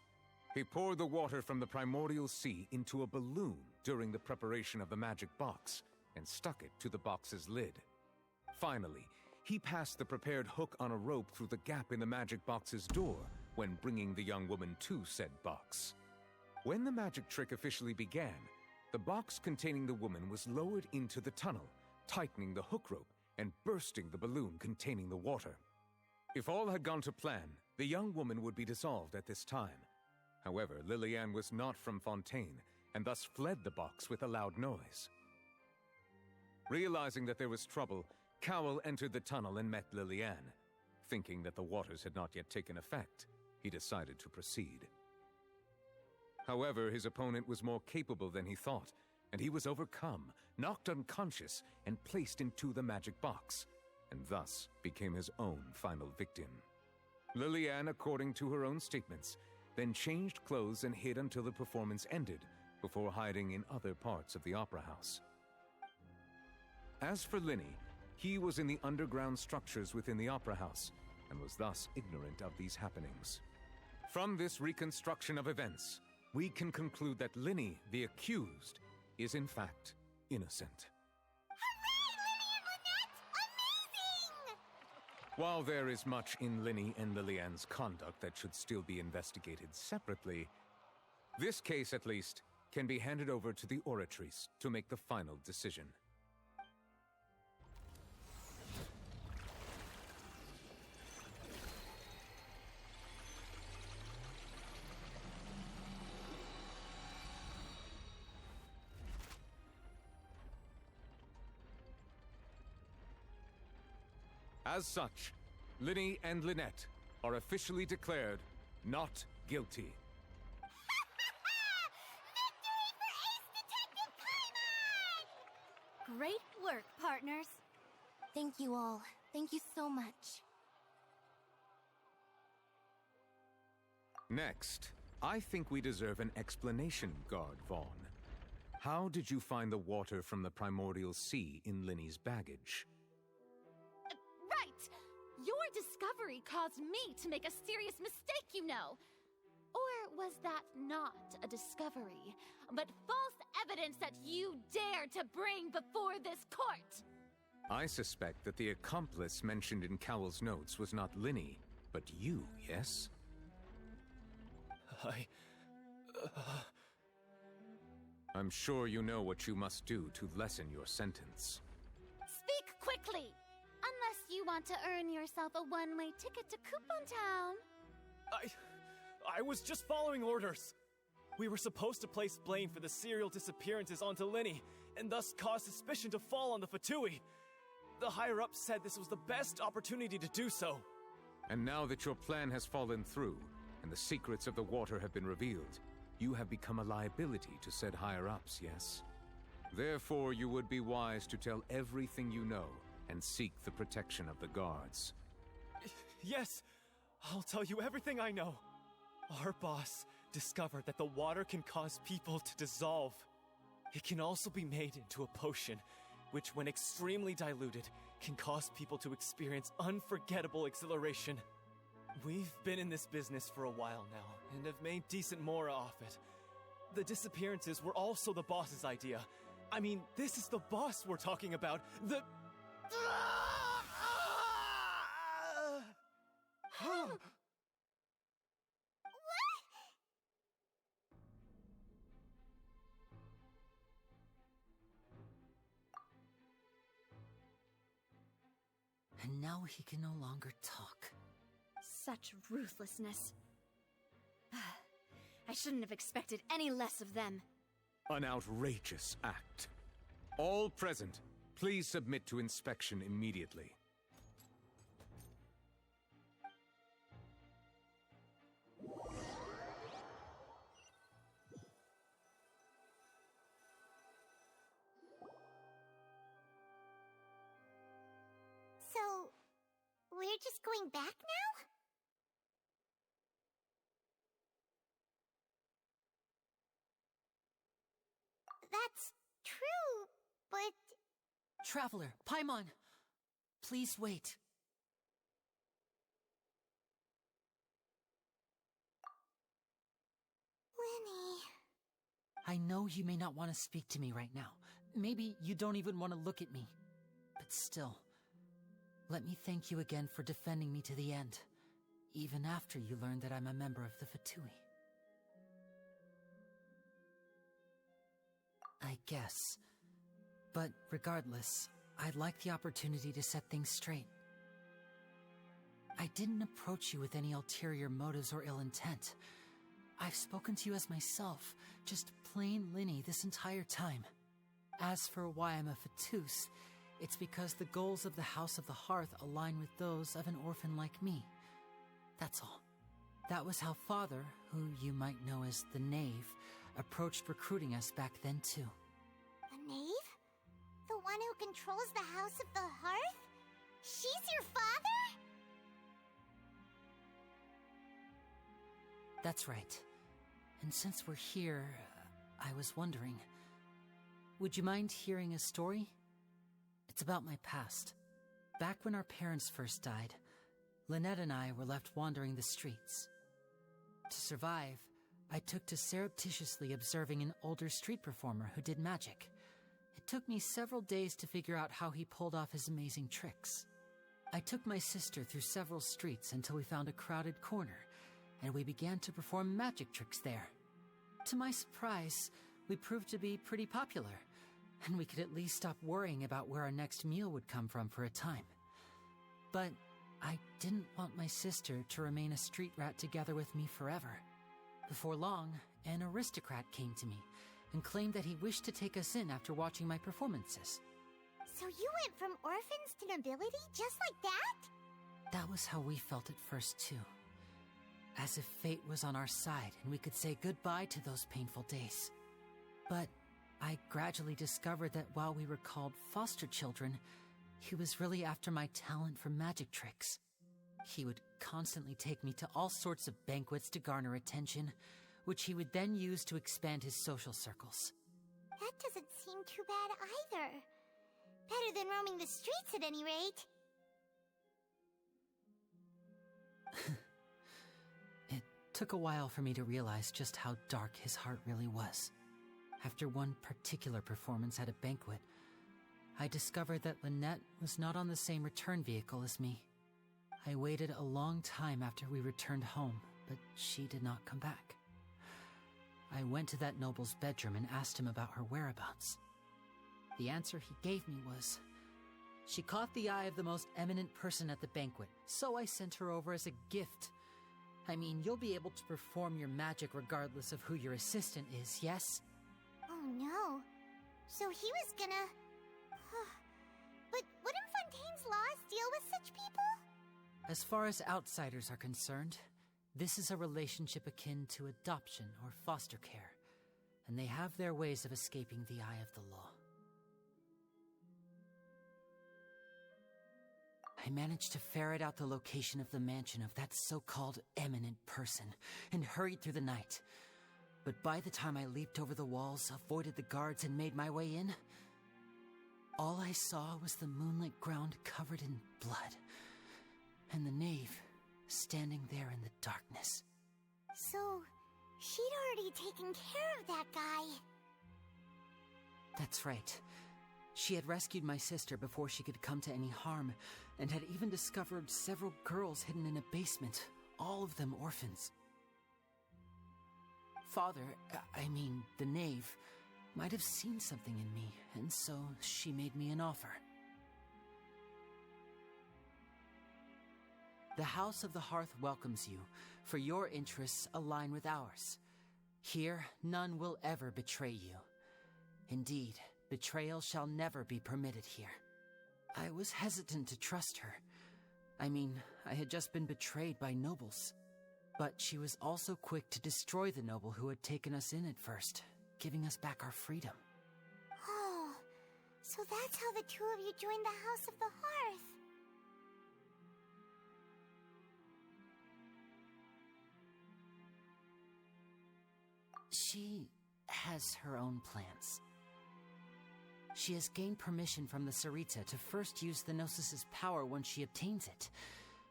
Speaker 7: He poured the water from the primordial sea into a balloon during the preparation of the magic box and stuck it to the box's lid. Finally, he passed the prepared hook on a rope through the gap in the magic box's door when bringing the young woman to said box. When the magic trick officially began, the box containing the woman was lowered into the tunnel, tightening the hook rope and bursting the balloon containing the water. If all had gone to plan, the young woman would be dissolved at this time. However, Liliane was not from Fontaine, and thus fled the box with a loud noise. Realizing that there was trouble, Cowell entered the tunnel and met Liliane. Thinking that the waters had not yet taken effect, he decided to proceed. However, his opponent was more capable than he thought, and he was overcome, knocked unconscious, and placed into the magic box, and thus became his own final victim. Liliane, according to her own statements, then changed clothes and hid until the performance ended, before hiding in other parts of the opera house. As for Linny, he was in the underground structures within the opera house, and was thus ignorant of these happenings. From this reconstruction of events, we can conclude that Linny, the accused, is in fact innocent.
Speaker 1: Hooray, Linny and Lynette! Amazing!
Speaker 7: While there is much in Linny and Lilian's conduct that should still be investigated separately, this case, at least, can be handed over to the oratories to make the final decision. As such, Linny and Lynette are officially declared not guilty.
Speaker 1: Victory for Ace Detective Paimon!
Speaker 12: Great work, partners.
Speaker 6: Thank you all. Thank you so much.
Speaker 7: Next, I think we deserve an explanation, Guard Vaughn. How did you find the water from the primordial sea in Linny's baggage?
Speaker 4: Right! Your discovery caused me to make a serious mistake, you know. Or was that not a discovery, but false evidence that you dared to bring before this court?
Speaker 7: I suspect that the accomplice mentioned in Cowell's notes was not Linny, but you, yes? I'm sure you know what you must do to lessen your sentence.
Speaker 4: Speak quickly! Unless you want to earn yourself a one-way ticket to Coupon Town.
Speaker 15: I was just following orders. We were supposed to place blame for the serial disappearances onto Linny, and thus cause suspicion to fall on the Fatui. The higher-ups said this was the best opportunity to do so.
Speaker 7: And now that your plan has fallen through, and the secrets of the water have been revealed, you have become a liability to said higher-ups, yes? Therefore, you would be wise to tell everything you know, and seek the protection of the guards.
Speaker 15: Yes, I'll tell you everything I know. Our boss discovered that the water can cause people to dissolve. It can also be made into a potion, which when extremely diluted, can cause people to experience unforgettable exhilaration. We've been in this business for a while now, and have made decent mora off it. The disappearances were also the boss's idea. I mean, this is the boss we're talking about. The...
Speaker 5: And now he can no longer talk.
Speaker 12: Such ruthlessness. I shouldn't have expected any less of them.
Speaker 7: An outrageous act. All present, please submit to inspection immediately.
Speaker 1: So, we're just going back now? That's true, but...
Speaker 5: Traveler, Paimon! Please wait.
Speaker 1: Linny...
Speaker 5: I know you may not want to speak to me right now. Maybe you don't even want to look at me. But still, let me thank you again for defending me to the end, even after you learned that I'm a member of the Fatui. I guess. But regardless, I'd like the opportunity to set things straight. I didn't approach you with any ulterior motives or ill intent. I've spoken to you as myself, just plain Linny this entire time. As for why I'm a Fatus, it's because the goals of the House of the Hearth align with those of an orphan like me. That's all. That was how Father, who you might know as the Knave, approached recruiting us back then too.
Speaker 1: The Knave? The one who controls the House of the Hearth? She's your father?
Speaker 5: That's right. And since we're here, I was wondering, would you mind hearing a story? It's about my past. Back when our parents first died, Lynette and I were left wandering the streets. To survive, I took to surreptitiously observing an older street performer who did magic. It took me several days to figure out how he pulled off his amazing tricks. I took my sister through several streets until we found a crowded corner, and we began to perform magic tricks there. To my surprise, we proved to be pretty popular, and we could at least stop worrying about where our next meal would come from for a time. But I didn't want my sister to remain a street rat together with me forever. Before long, an aristocrat came to me and claimed that he wished to take us in after watching my performances.
Speaker 1: So you went from orphans to nobility just like that?
Speaker 5: That was how we felt at first, too. As if fate was on our side and we could say goodbye to those painful days. But I gradually discovered that while we were called foster children, he was really after my talent for magic tricks. He would constantly take me to all sorts of banquets to garner attention, which he would then use to expand his social circles.
Speaker 1: That doesn't seem too bad either. Better than roaming the streets at any rate.
Speaker 5: It took a while for me to realize just how dark his heart really was. After one particular performance at a banquet, I discovered that Lynette was not on the same return vehicle as me. I waited a long time after we returned home, but she did not come back. I went to that noble's bedroom and asked him about her whereabouts. The answer he gave me was, she caught the eye of the most eminent person at the banquet, so I sent her over as a gift. I mean, you'll be able to perform your magic regardless of who your assistant is, yes?
Speaker 1: Oh no. So he was gonna... But wouldn't Fontaine's laws deal with such people?
Speaker 5: As far as outsiders are concerned, this is a relationship akin to adoption or foster care, and they have their ways of escaping the eye of the law. I managed to ferret out the location of the mansion of that so-called eminent person and hurried through the night. But by the time I leaped over the walls, avoided the guards, and made my way in, all I saw was the moonlit ground covered in blood, and the knave standing there in the darkness.
Speaker 1: So, she'd already taken care of that guy.
Speaker 5: That's right. She had rescued my sister before she could come to any harm, and had even discovered several girls hidden in a basement, all of them orphans. Father, the knave, might have seen something in me, and so she made me an offer. The House of the Hearth welcomes you, for your interests align with ours. Here, none will ever betray you. Indeed, betrayal shall never be permitted here. I was hesitant to trust her. I had just been betrayed by nobles. But she was also quick to destroy the noble who had taken us in at first, giving us back our freedom.
Speaker 1: Oh, so that's how the two of you joined the House of the Hearth.
Speaker 5: She has her own plans. She has gained permission from the Tsaritsa to first use the Gnosis's power once she obtains it.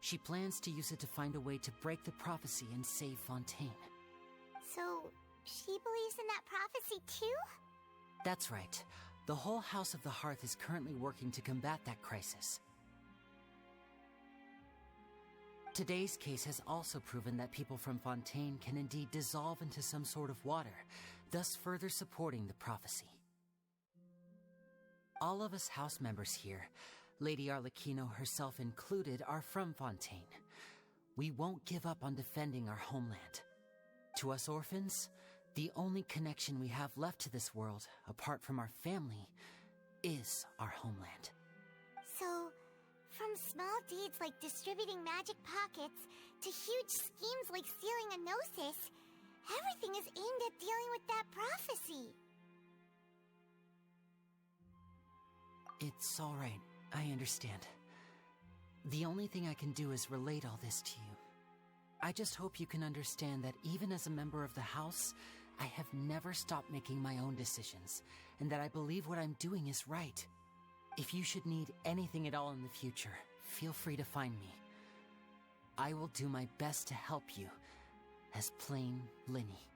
Speaker 5: She plans to use it to find a way to break the prophecy and save Fontaine.
Speaker 1: So, she believes in that prophecy too?
Speaker 5: That's right. The whole House of the Hearth is currently working to combat that crisis. Today's case has also proven that people from Fontaine can indeed dissolve into some sort of water, thus further supporting the prophecy. All of us house members here, Lady Arlecchino herself included, are from Fontaine. We won't give up on defending our homeland. To us orphans, the only connection we have left to this world, apart from our family, is our homeland.
Speaker 1: So, from small deeds like distributing magic pockets to huge schemes like stealing a Gnosis, everything is aimed at dealing with that prophecy.
Speaker 5: It's all right. I understand. The only thing I can do is relate all this to you. I just hope you can understand that even as a member of the House, I have never stopped making my own decisions, and that I believe what I'm doing is right. If you should need anything at all in the future, feel free to find me. I will do my best to help you, as plain Linny.